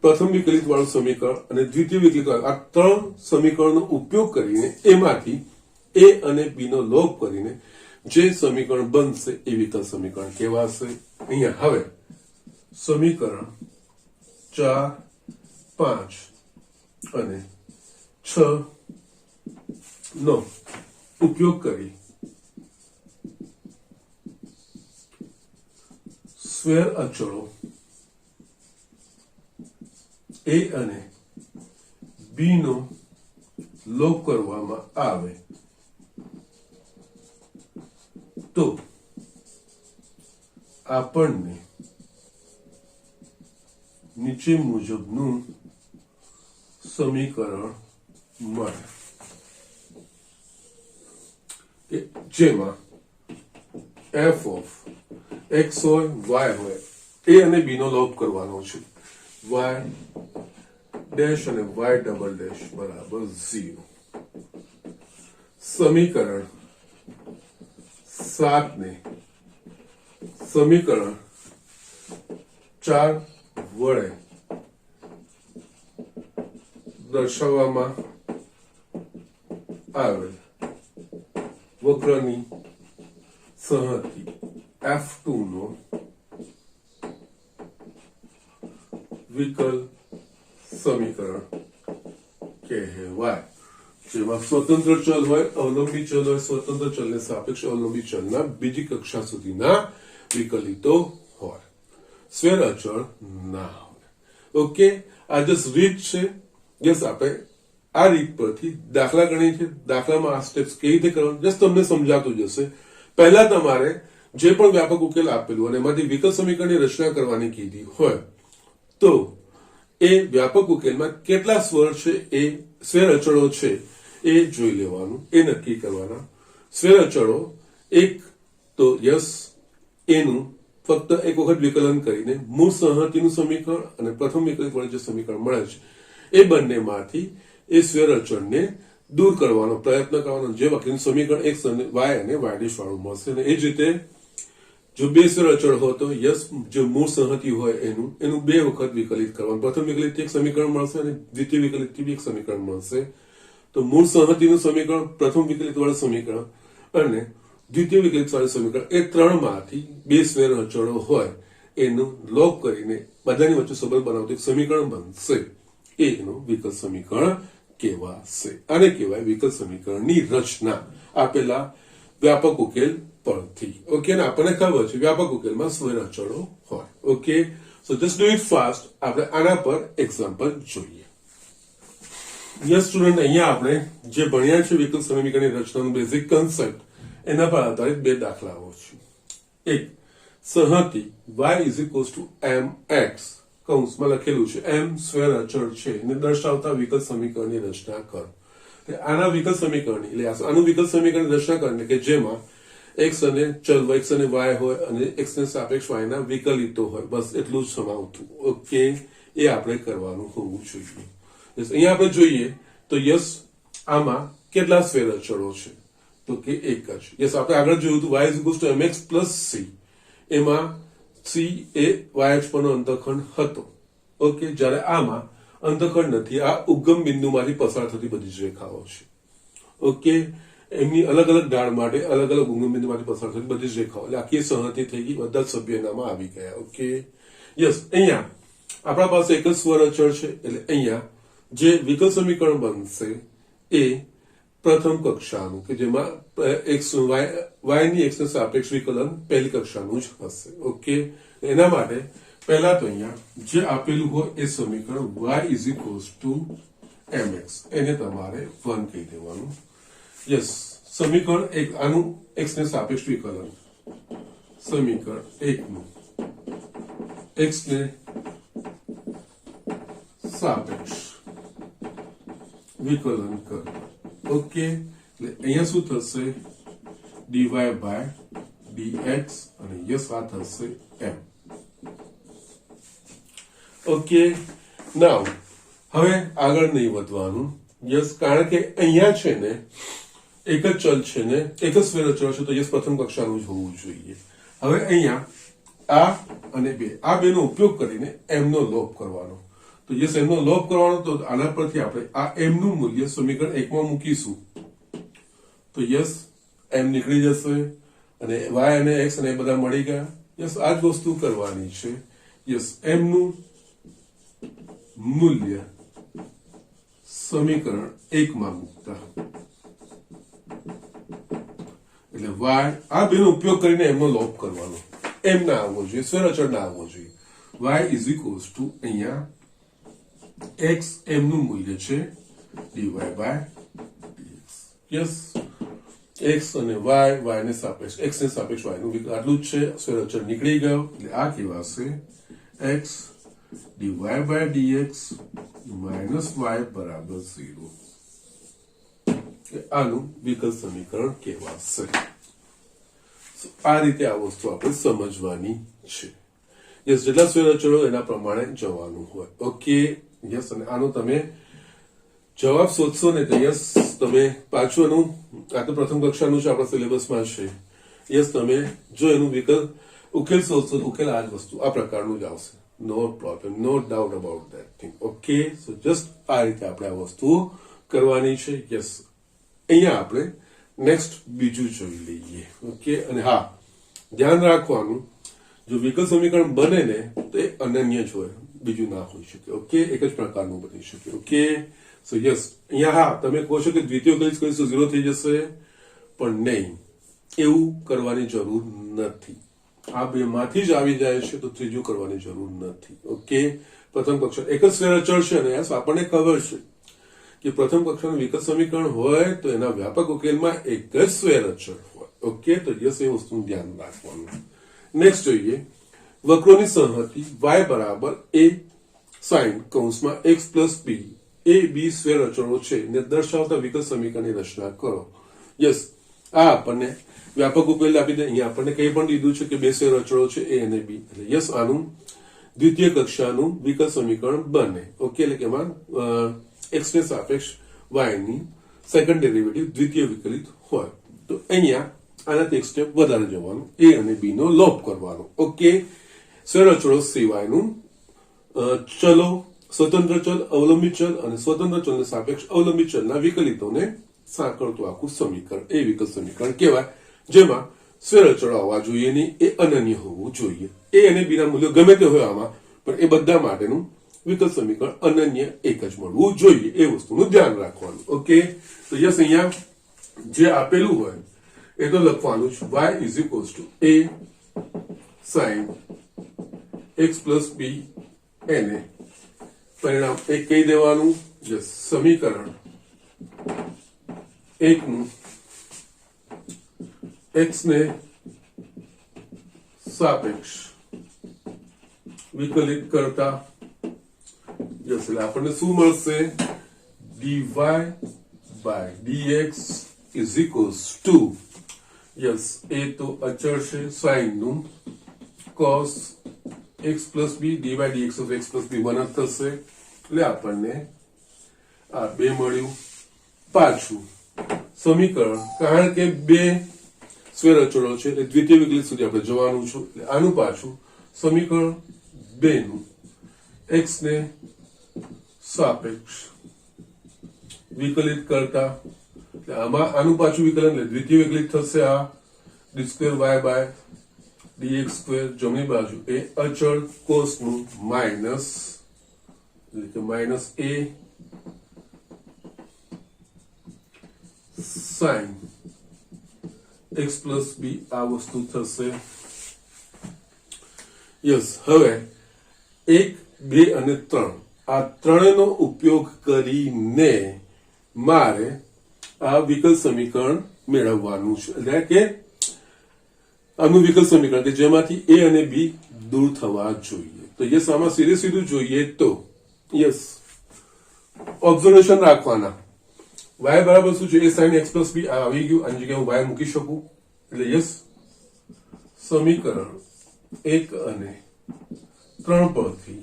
પ્રથમ વિકલિત વાળું સમીકરણ અને દ્વિતીય વિકલિત વાળું આ ત્રણ સમીકરણનો ઉપયોગ કરીને એમાંથી a અને b નો લોપ કરીને જે સમીકરણ બનશે એ વિકલ સમીકરણ કહેવાશે અહીંયા હવે સમીકરણ 4 5 અને 6 નો ઉપયોગ કરી સ્ક્વેર અચળો a અને b નો લોપ કરવામાં આવે તો આપણને નીચે મુજબનું સમીકરણ મળે કે જેમાં f of x હોય y હોય a અને b નો લોપ કરવાનો છે y ડેશ અને y ડબલ ડેશ બરાબર 0 સમીકરણ 7 ને સમીકરણ 4 વડે દર્શાવવામાં આવેલ વક્રની સંહતિ f2 નો વિકલ સમીકરણ કહેવાય જેમાં સ્વતંત્ર ચલ હોય અવલંબી ચલ હોય સ્વતંત્ર ચલને સાપેક્ષ અવલંબી ચલના બીજી કક્ષા સુધીના વિકલિતો હોય સ્વેર અચળ ના હોય ઓકે આ જસ્ટ રીત છે યસ આપણે આ રીત પરથી દાખલા ગણી છે દાખલામાં આ સ્ટેપ્સ કેવી રીતે કરવાનું જસ્ટ તમને સમજાતું જશે પહેલા તમારે જે પણ વ્યાપક ઉકેલ આપેલું અને એમાંથી વિકલ સમીકરણની રચના કરવાની કીધી હોય તો એ વ્યાપક ઉકેલમાં કેટલા સ્વર છે એ સ્વેર અચળો છે એ જોઈ લેવાનું એ નક્કી કરવાના સ્વેર અચળો એક તો યસ એનું ફક્ત એક વખત વિકલન કરીને મૂળ સંહતિનું સમીકરણ અને પ્રથમ વિકલિત વડે જે સમીકરણ મળે છે એ બંનેમાંથી એ સ્વેર અચળને દૂર કરવાનો પ્રયત્ન કરવાનો જે વખતનું સમીકરણ x અને y અને y ડેશ વાળું મળશે અને એ જ રીતે જો બે સ્વેર અચળ હોય તો યસ જે મૂળ સંહતિ હોય એનું બે વખત વિકલિત કરવાનું પ્રથમ વિકલિત એક સમીકરણ મળશે અને દ્વિતીય વિકલિત થી એક સમીકરણ મળશે તો મૂળ સંહતિનું સમીકરણ પ્રથમ વિકલિત વાળું સમીકરણ અને દ્વિતીય વિકલિત વાળું સમીકરણ એ ત્રણમાંથી બે સ્વેર અચળો હોય એનું લોપ કરીને બધાની વચ્ચે સંબંધ બનાવતું એક સમીકરણ બનશે એનું વિકલ સમીકરણ કહેવાશે આને કહેવાય વિકલ સમીકરણની રચના આપેલા વ્યાપક ઉકેલ પરથી ઓકે ને આપણને ખબર છે વ્યાપક ઉકેલમાં સ્વેર અચળો હોય okay so just do it fast આપણે આના પર એક્ઝામ્પલ જોઈએ યસ સ્ટુડન્ટ અહીંયા આપણે જે ભણ્યા છે વિકલ સમીકરણની રચનાનું બેઝિક કન્સેપ્ટ એના પર આધારિત બે દાખલાઓ છે એક સંહતિ y mx કૌંસમાં લખેલું છે m સ્વેર અચળ છે એને દર્શાવતા વિકલ સમીકરણની રચના કરો આના વિકલ સમીકરણની એટલે આનું વિકલ સમીકરણની રચના કરીને કે જેમાં x અને ચલ x અને y હોય અને x ને સાપેક્ષ y ના વિકલિતો હોય બસ એટલું જ સમાવતું ઓકે એ આપણે કરવાનું હોવું જોઈએ અહીંયા આપણે જોઈએ તો યસ આમાં કેટલા સ્વેર અચળો છે તો કે એક જ યસ આપણે આગળ જોયું હતું y mx c એમાં c એ y અક્ષ પરનો અંતઃખંડ હતો ઓકે જ્યારે આમાં અંતઃખંડ નથી આ ઉગમ બિંદુમાંથી પસાર થતી બધી જ રેખાઓ છે ઓકે એમની અલગ અલગ ઢાળ માટે અલગ અલગ ઉગમ બિંદુમાંથી પસાર થતી બધી જ રેખાઓ એટલે આખી સંહતિ થઈ ગઈ બધા જ સભ્ય એનામાં આવી ગયા ઓકે યસ અહીંયા આપણા પાસે એક જ સ્વર અચળ છે એટલે અહીંયા જે વિકલ સમીકરણ બનશે એ પ્રથમ કક્ષાનું કે જેમાં x y ની x ને સાપેક્ષ વિકલન પહેલી કક્ષાનું જ હશે ઓકે એના માટે પહેલા તો અહીંયા જે આપેલું હોય એ સમીકરણ y mx એને તમારે 1 કહી દેવાનું યસ સમીકરણ એક આનું x ને સાપેક્ષ વિકલન સમીકરણ 1 નું x ને સાપેક્ષ વિકલન કરો ઓકે એટલે અહીંયા શું થશે dy by dx અને યસ આ થશે એમ. ઓકે, નાઉ હવે આગળ નહીં વધવાનું. યસ, કારણ કે અહીંયા છે ને એક જ ચલ છે ને એક જ સ્ફેર ચલ છે, તો યસ પ્રથમ કક્ષાનું જ હોવું જોઈએ. હવે અહીંયા આ અને આ બેનો ઉપયોગ કરીને એમ નો લોપ કરવાનો. તો યસ એમનો લોપ કરવાનો, તો આના પરથી આપણે આ એમ નું મૂલ્ય સમીકરણ 1 માં મૂકીશું. તો યસ એમ નીકળી જશે અને વાય અને એક્સ અને એ બધા મળી ગયા. યસ આ જ વસ્તુ કરવાની છે. યસ એમ નું મૂલ્ય સમીકરણ 1 માં મૂકતા, એટલે વાય આ બેનો ઉપયોગ કરીને એમનો લોપ કરવાનો. એમ ના આવવો જોઈએ, સ્ફેર અચળ ના આવવો જોઈએ. y ઇઝ ઇક્વલ્સ ટુ અહીંયા x એમ નું મૂલ્ય છે dy by dx. Yes x અને y ને સાપેક્ષ x ને સાપેક્ષ y નું વિકલ આટલું જ છે. સ્ફેર અચળ નીકળી ગયો એટલે આ કહેવાશે x dy by dx minus y બરાબર 0. આનું વિકલ સમીકરણ કહેવાશે. આ રીતે આ વસ્તુ આપણે સમજવાની છે. યસ, જેટલા સ્ફેર અચળો એના પ્રમાણે જવાનું હોય. ઓકે, યસ, અને આનો તમે જવાબ શોધશો ને તો યસ તમે પાછું એનું, આ તો પ્રથમ કક્ષાનું છે, આપણા સિલેબસમાં છે. યસ, તમે જો એનું વિકલ્પ ઉકેલ શોધશો તો ઉકેલ આ જ વસ્તુ આ પ્રકારનું જ આવશે. No problem, no doubt about that thing. Okay, so just આ રીતે આપણે આ વસ્તુ કરવાની છે. યસ, અહીંયા આપણે નેક્સ્ટ બીજું જોઈ લઈએ. ઓકે, અને હા ધ્યાન રાખવાનું, જો વિકલ સમીકરણ બને ને તો એ અનન્ય જ હોય, બીજું ના હોઈ શકે. ઓકે, એક જ પ્રકારનું બની શકે. ઓકે, સો યસ, અહીંયા હા તમે કહો છો કે દ્વિતીય વિકલ્પ કરીશું 0 થઈ જશે, પણ નહીં, એવું કરવાની જરૂર નથી. આ બે માંથી જ આવી જાય છે તો ત્રીજું કરવાની જરૂર નથી. ઓકે, પ્રથમ કક્ષા એક જ સ્ફેર અચળ છે અને આપણને ખબર છે કે પ્રથમ કક્ષાનું વિકલ સમીકરણ હોય તો એના વ્યાપક ઉકેલમાં એક જ સ્ફેર અચળ હોય. ઓકે, તો યસ એ વસ્તુનું ધ્યાન રાખવાનું. નેક્સ્ટ જોઈએ વક્રોની સંહતિ y બરાબર a sin કૌંસમાં x plus b a b સ્ફેર અચળો છે ને દર્શાવતા વિકલ સમીકરણની રચના કરો. યસ, આ આપણને વ્યાપક ઉકેલ આપી દે. અહીંયા આપણને કંઈ પણ દીધું છે કે બે સ્ફેર અચળો છે a અને b, એટલે યસ આનું દ્વિતીય કક્ષાનું વિકલ સમીકરણ બને. ઓકે, એટલે કે એમાં x ને સાપેક્ષ y ની સેકન્ડ ડેરિવેટિવ દ્વિતીય વિકલિત હોય. તો અહીંયા આનાથી એક સ્ટેપ વધારે જવાનું, a અને b નો લોપ કરવાનો. ઓકે, સ્ફેર અચળો સિવાયનું ચલો, સ્વતંત્ર ચલ, અવલંબિત ચલ અને સ્વતંત્ર ચલને સાપેક્ષ અવલંબિત ચલના વિકલિતોને સાંકળતું આખું સમીકરણ એ વિકલ સમીકરણ કહેવાય, જેમાં સ્ફેર અચળો આવવા જોઈએ નહીં, એ અનન્ય હોવું જોઈએ. a અને b ના મૂલ્યો ગમે તે હોય આમાં, પણ એ બધા માટેનું વિકલ સમીકરણ અનન્ય એક જ મળવું જોઈએ. એ વસ્તુનું ધ્યાન રાખવાનું. ઓકે, તો યસ અહીંયા જે આપેલું હોય એ તો લખવાનું જ, y is equals two a sin x plus b એને પરિણામ એક કહી દેવાનું. યસ, સમીકરણ એકનું x ને સાપેક્ષ વિકલિત કરતા યસ એટલે આપણને શું મળશે? dy by dx is equals to yes એ તો અચળ છે sin નું cos x plus b dy by dx of x plus b 1 જ થશે. એટલે આપણને આ બે મળ્યું. પાછું સમીકરણ, કારણ કે બે સ્ફેર અચળો છે એટલે દ્વિતીય વિકલિત સુધી આપણે જવાનું છે, એટલે આનું પાછું સમીકરણ 2 નું x ને સાપેક્ષ વિકલિત કરતા, એટલે આમાં આનું પાછું વિકલન એટલે દ્વિતીય વિકલિત થશે. આ d2y બાય dx સ્ક્વેર જમણી બાજુ એ અચળ કોસ નું માઇનસ, એટલે કે minus a sin x plus b આ વસ્તુ થશે. યસ, હવે 1, 2 અને 3 આ ત્રણેયનો ઉપયોગ કરીને મારે આ વિકલ સમીકરણ મેળવવાનું છે, એટલે કે આનું વિકલ સમીકરણ કે જેમાંથી a અને b દૂર થવા જોઈએ. તો યસ આમાં સીધે સીધું જોઈએ તો યસ ઓબ્ઝર્વેશન રાખવાના. y બરાબર શું છે? a sin x plus b આવી ગયું, આની જગ્યાએ હું y મૂકી શકું, એટલે યસ સમીકરણ 1 અને 3 પરથી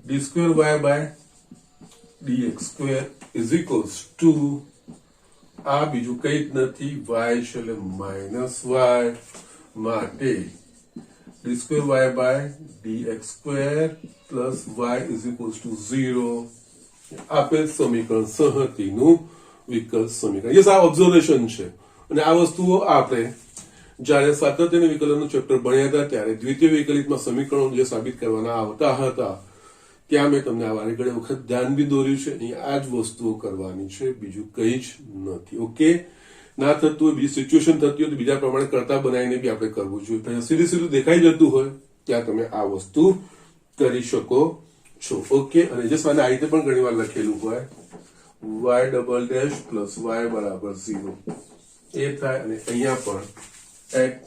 d2y dx2 is equals to આ બીજું કઈ જ નથી y છે એટલે માઇનસ y માટે d2y dx2 plus y is equals to 0 આપેલ સમીકરણ સંહતિનું વિકલ સમીકરણ. યસ, આ ઓબ્ઝર્વેશન છે અને આ વસ્તુઓ આપણે જ્યારે સાતત્યના વિકલનનું ચેપ્ટર ભણ્યા હતા ત્યારે દ્વિતીય વિકલિતમાં સમીકરણો જે સાબિત કરવાના આવતા હતા ત્યાં મેં તમને આ વારે ઘણી વખત ધ્યાન બી દોર્યું છે. અહીંયા આ જ વસ્તુઓ કરવાની છે, બીજું કંઈ જ નથી. ઓકે, ના થતું હોય, બીજી સિચ્યુએશન થતી હોય તો બીજા પ્રમાણે કરતા બનાવીને બી આપણે કરવું જોઈએ. સીધું સીધું દેખાઈ જતું હોય ત્યાં તમે આ વસ્તુ કરી શકો છો. ઓકે, અને જે સાને આ રીતે પણ ઘણી વાર લખેલું હોય y double dash plus y બરાબર 0 એ થાય અને અહીંયા પણ x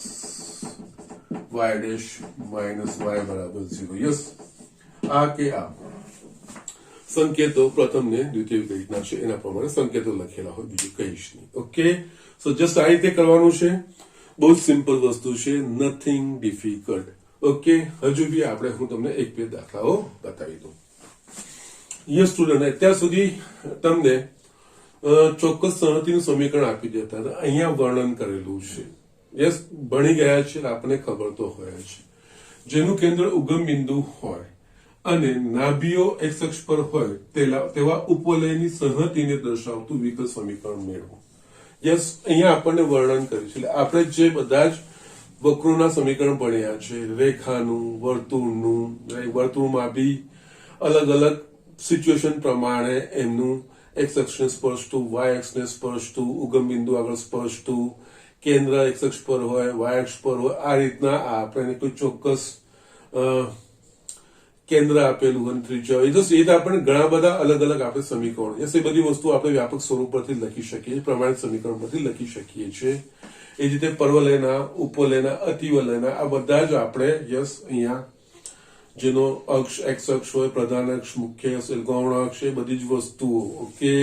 y dash minus y બરાબર 0. યસ, આ કે આ સંકેતો પ્રથમ ને દ્વિતીય વિકલિતના છે એના પ્રમાણે સંકેતો લખેલા હોય, બીજું કઈ જ નહીં. ઓકે, સો જસ્ટ આ રીતે કરવાનું છે. બહુ જ સિમ્પલ વસ્તુ છે, નથિંગ ડિફિકલ્ટ. ઓકે, હજુ બી આપણે હું તમને એક બે દાખલાઓ બતાવી દઉં. યસ સ્ટુડન્ટ, અત્યાર સુધી તમને ચોક્કસ સંહતિનું સમીકરણ આપી દેતા હતા, અહીંયા વર્ણન કરેલું છે. યસ, ભણી ગયા છે, આપણને ખબર તો હોય છે. જેનું કેન્દ્ર ઉગમ બિંદુ હોય અને નાભીઓ x અક્ષ પર હોય તેવા ઉપવલયની સંહતિને દર્શાવતું વિકલ સમીકરણ મેળવો. યસ, અહીંયા આપણને વર્ણન કર્યું છે. એટલે આપણે જે બધા જ વક્રોના સમીકરણ ભણ્યા છે, રેખાનું, વર્તુળનું, વર્તુળમાં બી અલગ અલગ સિચ્યુએશન પ્રમાણે એમનું x અક્ષને સ્પર્શતું, y અક્ષને સ્પર્શતું, ઉગમ બિંદુ આગળ સ્પર્શતું, કેન્દ્ર x અક્ષ પર હોય, y અક્ષ પર હોય, આ રીતના આપણે કોઈ ચોક્કસ કેન્દ્ર આપેલું હોય, ત્રિજ્યા હોય, એ રીતે આપણે ઘણા બધા અલગ અલગ આપણે સમીકરણો, એ બધી વસ્તુ આપણે વ્યાપક સ્વરૂપ પરથી લખી શકીએ, પ્રમાણિત સમીકરણ પરથી લખી શકીએ છીએ. એ જ રીતે પર્વલયના, ઉપવલયના, અતિવલયના આ બધા જ આપણે યસ અહીંયા જેનો અક્ષ x અક્ષ હોય, પ્રધાન અક્ષ, મુખ્ય અક્ષ, ગૌણ અક્ષ, એ બધી જ વસ્તુઓ. ઓકે,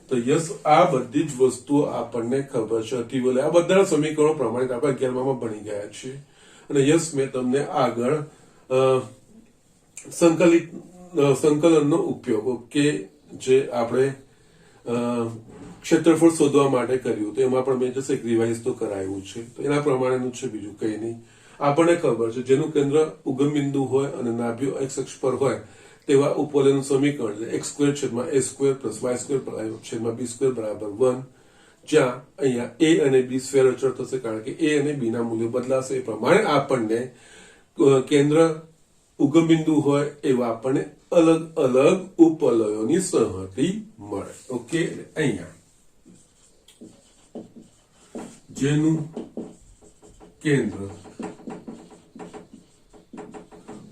તો યસ, આ બધી જ વસ્તુઓ આપણને ખબર છે. અતિવલય, આ બધા સમીકરણો પ્રમાણિત આપણે 11માં ભણી ગયા છે. અને યસ, મેં તમને આગળ સંકલનનો ઉપયોગ, ઓકે, જે આપણે ક્ષેત્રફળ શોધવા માટે કર્યું તો એમાં પણ મેં જશે એક રિવાઇઝ તો કરાયું છે, તો એના પ્રમાણેનું છે, બીજું કંઈ નહીં. આપણને ખબર છે જેનું કેન્દ્ર ઉગમ બિંદુ હોય અને નાભીઓ x અક્ષ પર હોય તેવા ઉપવલયનું સમીકરણ x સ્ક્વેર છેદમાં a square plus y square છેદમાં b સ્ક્વેર બરાબર 1, જ્યાં અહીંયા a અને b સ્ફેર અચળ થશે કારણ કે a અને b ના મૂલ્યો બદલાશે. એ પ્રમાણે આપણને કેન્દ્ર ઉગમ બિંદુ હોય એવા આપણને અલગ અલગ ઉપવલયોની સંહતિ મળે. ઓકે, અહીંયા જેનું કેન્દ્ર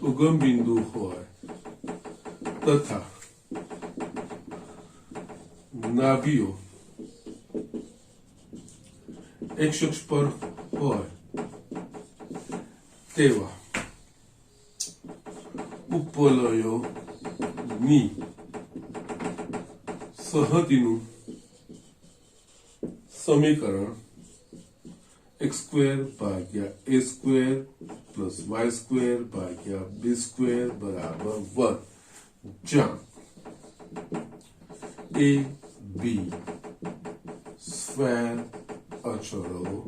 ઉગમ બિંદુ હોય તથા નાભીઓ x અક્ષ પર હોય તેવા ઉપવલયોની સંહતિનું સમીકરણ x સ્ક્વેર ભાગ્યા a square plus y square ભાગ્યા b સ્ક્વેર બરાબર 1, જ્યાં a b સ્ફેર અચળો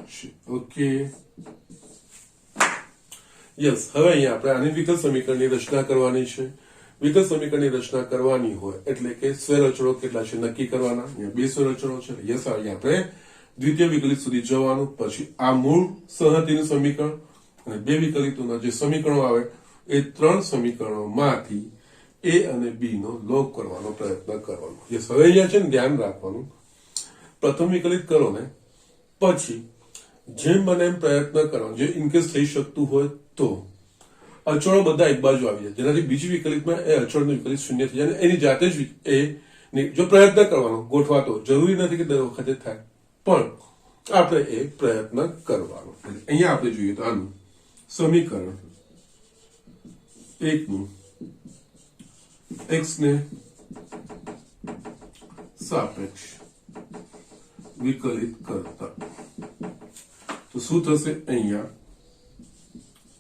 છે. ઓકે, યસ, હવે અહીંયા આપણે આની વિકલ સમીકરણની રચના કરવાની છે. વિકલ સમીકરણની રચના કરવાની હોય એટલે કે સ્ફેર અચળો કેટલા છે નક્કી કરવાના. અહીંયા બે સ્ફેર અચળો છે. યસ, અહીંયા આપણે દ્વિતીય વિકલિત સુધી જવાનું, પછી આ મૂળ સંહતિનું સમીકરણ અને બે વિકલિતોના જે સમીકરણો આવે એ ત્રણ સમીકરણોમાંથી a અને b નો લોપ કરવાનો પ્રયત્ન કરવાનો. યસ, હવે અહીંયા છે ને ધ્યાન રાખવાનું, પ્રથમ વિકલિત કરો ને પછી જેમ બને એમ પ્રયત્ન કરવાનો, જે ઇનકેસ થઈ શકતું હોય તો અચળો બધા એક બાજુ આવી જાય, જેનાથી બીજી વિકલિતમાં એ અચળનું વિકલિત શૂન્ય થઈ જાય. એની જાતે જ જો પ્રયત્ન કરવાનો, ગોઠવાતો જરૂરી નથી કે દર વખતે થાય, પણ આપણે એ પ્રયત્ન કરવાનો. અહીંયા આપણે જોઈએ તો આનું સમીકરણ એકનું x ને સાપેક્ષ વિકલિત કરતા તો શું થશે અહીંયા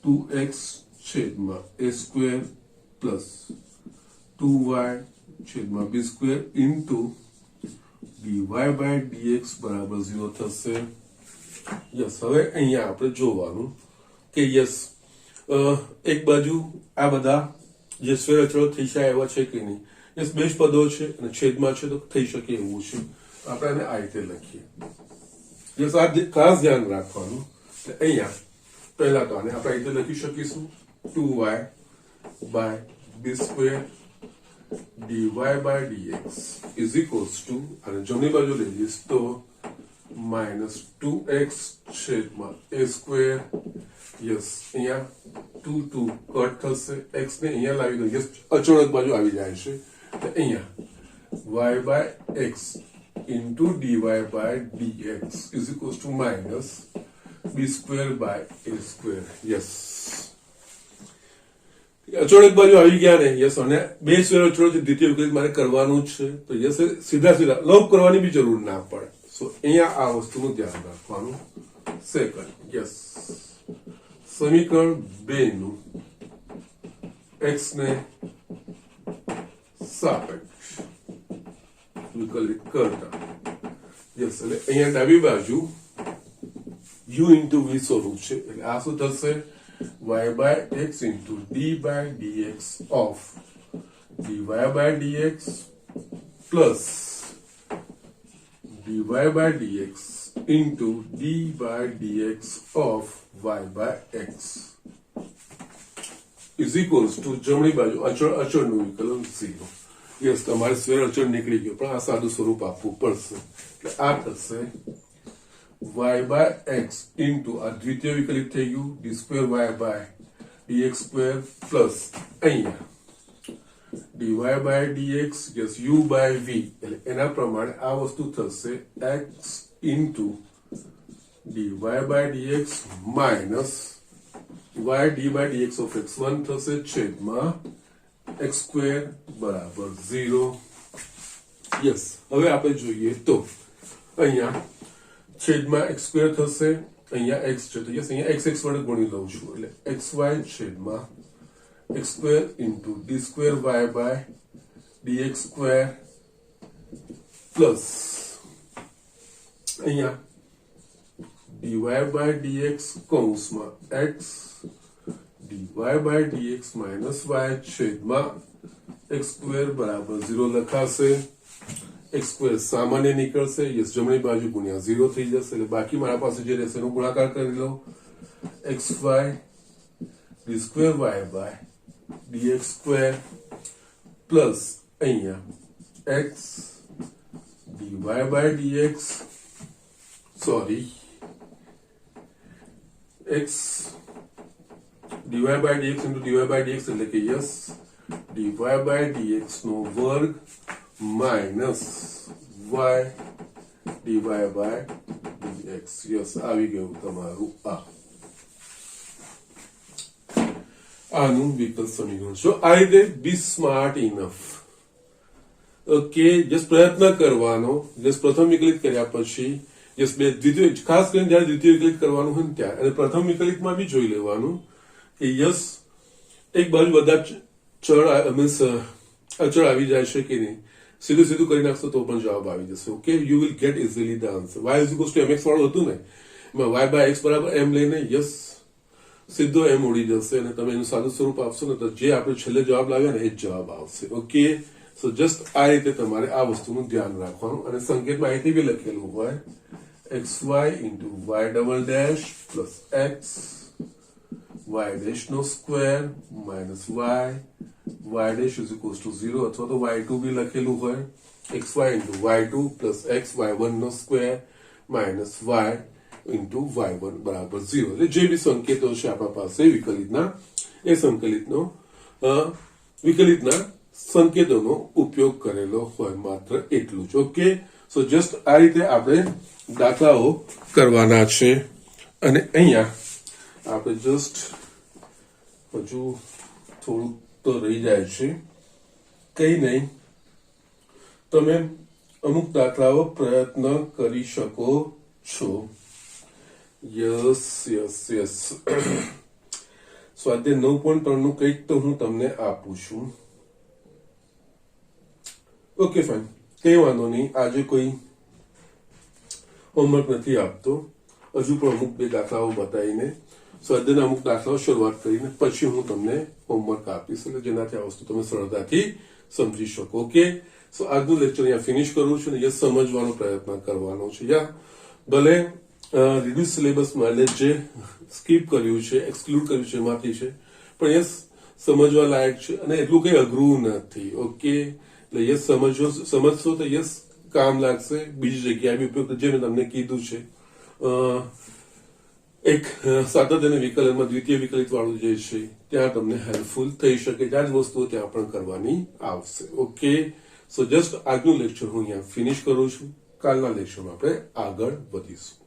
2x છેદમાં a સ્ક્વેર પ્લસ 2y છેદમાં b square into dy by dx બરાબર 0 થશે. યસ, હવે અહીંયા આપણે જોવાનું કે યસ એક બાજુ આ બધા જે સ્ફેર અચળો થઈ જાય એવા છે કે નહીં. યસ, બે જ પદો છે અને છેદમાં છે તો થઈ શકે એવું છે. આપણે આને આ રીતે લખીએ. યસ, આ ખાસ ધ્યાન રાખવાનું. અહીંયા પહેલા તો આને આપણે આ રીતે લખી શકીશું 2y by b square dy by dx is equals to, અને જમણી બાજુ લઈ જઈશ તો minus 2x છેદમાં a સ્ક્વેર. યસ, અહીંયા 2 2 કટ થશે, x ને અહીંયા લાવી દો. યસ, અચળક બાજુ આવી જાય છે. તો અહીંયા y by x into dy by dx is equals to minus b square by a square. Yes, અચળક બાજુ આવી ગયા ને. યસ, અને બે સ્ફેર અચળો છે, દ્વિતીય વિકલિત મારે કરવાનું જ છે. તો યસ, સીધા સીધા લવ કરવાની બી જરૂર ના પડે. સો અહીંયા આ વસ્તુનું ધ્યાન રાખવાનું. સેકન્ડ, યસ, સમીકરણ 2 નું x ને સાપેક્ષ વિકલિત કરતા. યસ, એટલે અહીંયા ડાબી બાજુ u into v સ્વરૂપ છે. એટલે આ શું થશે y by x into d by dx of dy by dx plus dy by dx into d by dx of y by x is equals to જમણી બાજુ અચળનું વિકલન 0. યસ, તમારે સ્ફેર અચળ નીકળી ગયો પણ આ સાદું સ્વરૂપ આપવું પડશે. એટલે આ થશે y by x into આ દ્વિતીય વિકલિત થઈ ગયું d square y by dx square plus અહીંયા dy by dx, yes, u by v. એટલે એના પ્રમાણે આ વસ્તુ થશે x into dy by dx minus y d by dx of x1 થશે છેદમાં x square બરાબર 0. યસ, હવે આપણે જોઈએ તો અહીંયા છેદમાં x સ્ક્વેર થશે, અહીંયા x છે તો યસ અહીંયા x વડે ગુણી લઉં છું. એટલે xy છેદમાં x square into d square y by dx square plus અહીંયા dy બાય dx કૌંસમાં x dy by dx minus y છેદમાં x સ્ક્વેર બરાબર 0 લખાશે. x સ્ક્વેર સામાન્ય નીકળશે. યસ, જમણી બાજુ ગુણ્યા 0 થઈ જશે. એટલે બાકી મારા પાસે જે રહેશે એનો ગુણાકાર કરી લો. xy d square y by dx square plus અહીંયા x dy by dx x dy by dx into dy by dx એટલે કે યસ dy by dx નો વર્ગ minus y dy by dx. Yes, આવી ગયું તમારું આનું વિકલ્પ સમીકરણ. જો આ રીતે બી સ્માર્ટ ઇનફ. ઓકે, જસ પ્રયત્ન કરવાનો. જસ પ્રથમ વિકલિત કર્યા પછી યસ બે દ્વિતીય, ખાસ કરીને જયારે દ્વિતીય વિકલિત કરવાનું હોય ત્યારે, અને પ્રથમ વિકલિતમાં બી જોઈ લેવાનું કે યસ એક બાજુ બધા ચળ મીન્સ અચળ આવી જાય છે કે નહીં. સીધું સીધું કરી નાખશો તો પણ જવાબ આવી જશે. Okay, you will get easily the answer. y is equals two mx વાળું હતું ને, એમાં y બાય x બરાબર m લઈને યસ સીધો m ઉડી જશે અને તમે એનું સાદું સ્વરૂપ આપશો ને તો જે આપણે છેલ્લે જવાબ લાવ્યા ને એ જ જવાબ આવશે. ઓકે, સો જસ્ટ આ રીતે તમારે આ વસ્તુનું ધ્યાન રાખવાનું. અને સંકેતમાં અહીંથી બી લખેલું હોય xy into y double dash plus x y dash નો square minus y dash is equals to 0 અથવા તો y2 બી લખેલું હોય xy into y2 plus x y1 નો square minus y into y1 બરાબર 0. એટલે જે બી સંકેતો છે આપણા પાસે વિકલિતના, એ વિકલિતના સંકેતોનો ઉપયોગ કરેલો હોય, માત્ર એટલું જ. ઓકે, સો જસ્ટ આ રીતે આપણે દાખલાઓ કરવાના છે. અને અહીંયા આપણે જસ્ટ હજુ થોડુંક તો રહી જાય છે, કઈ નહીં, તમે અમુક દાખલાઓ પ્રયત્ન કરી શકો છો. યસ યસ યસ સ્વાધ્યાય 9.3 નું કંઈક તો હું તમને આપું છું. ઓકે ફાઇન, કઈ વાંધો નહીં. આજે કોઈ હોમવર્ક નથી આપતો. હજુ પણ અમુક 2 દાખલાઓ બતાવીને સ્વાધ્યાયના અમુક દાખલાઓ શરૂઆત કરીને પછી હું તમને હોમવર્ક આપીશ, એટલે જેનાથી આ વસ્તુ તમે સરળતાથી સમજી શકો. ઓકે, સો આજનું લેક્ચર અહીંયા ફિનિશ કરું છું. ને સમજવાનો પ્રયત્ન કરવાનો છે. યા ભલે રિડ્યુસ સિલેબસમાં એટલે જે સ્કીપ કર્યું છે, એક્સક્લુડ કર્યું છે એમાંથી છે, પણ યસ સમજવા લાયક છે અને એટલું કઈ અઘરું નથી. ઓકે, એટલે યસ સમજશો તો યસ કામ લાગશે. બીજી જગ્યાએ બી ઉપયોગ, જે મેં તમને કીધું છે, એક સાતત્ય અને વિકલનમાં દ્વિતીય વિકલિત વાળું જે છે ત્યાં તમને હેલ્પફુલ થઈ શકે. ત્યાં જ વસ્તુઓ ત્યાં પણ કરવાની આવશે. ઓકે, સો જસ્ટ આજનું લેક્ચર હું અહીંયા ફિનિશ કરું છું. કાલના લેક્ચરમાં આપણે આગળ વધીશું.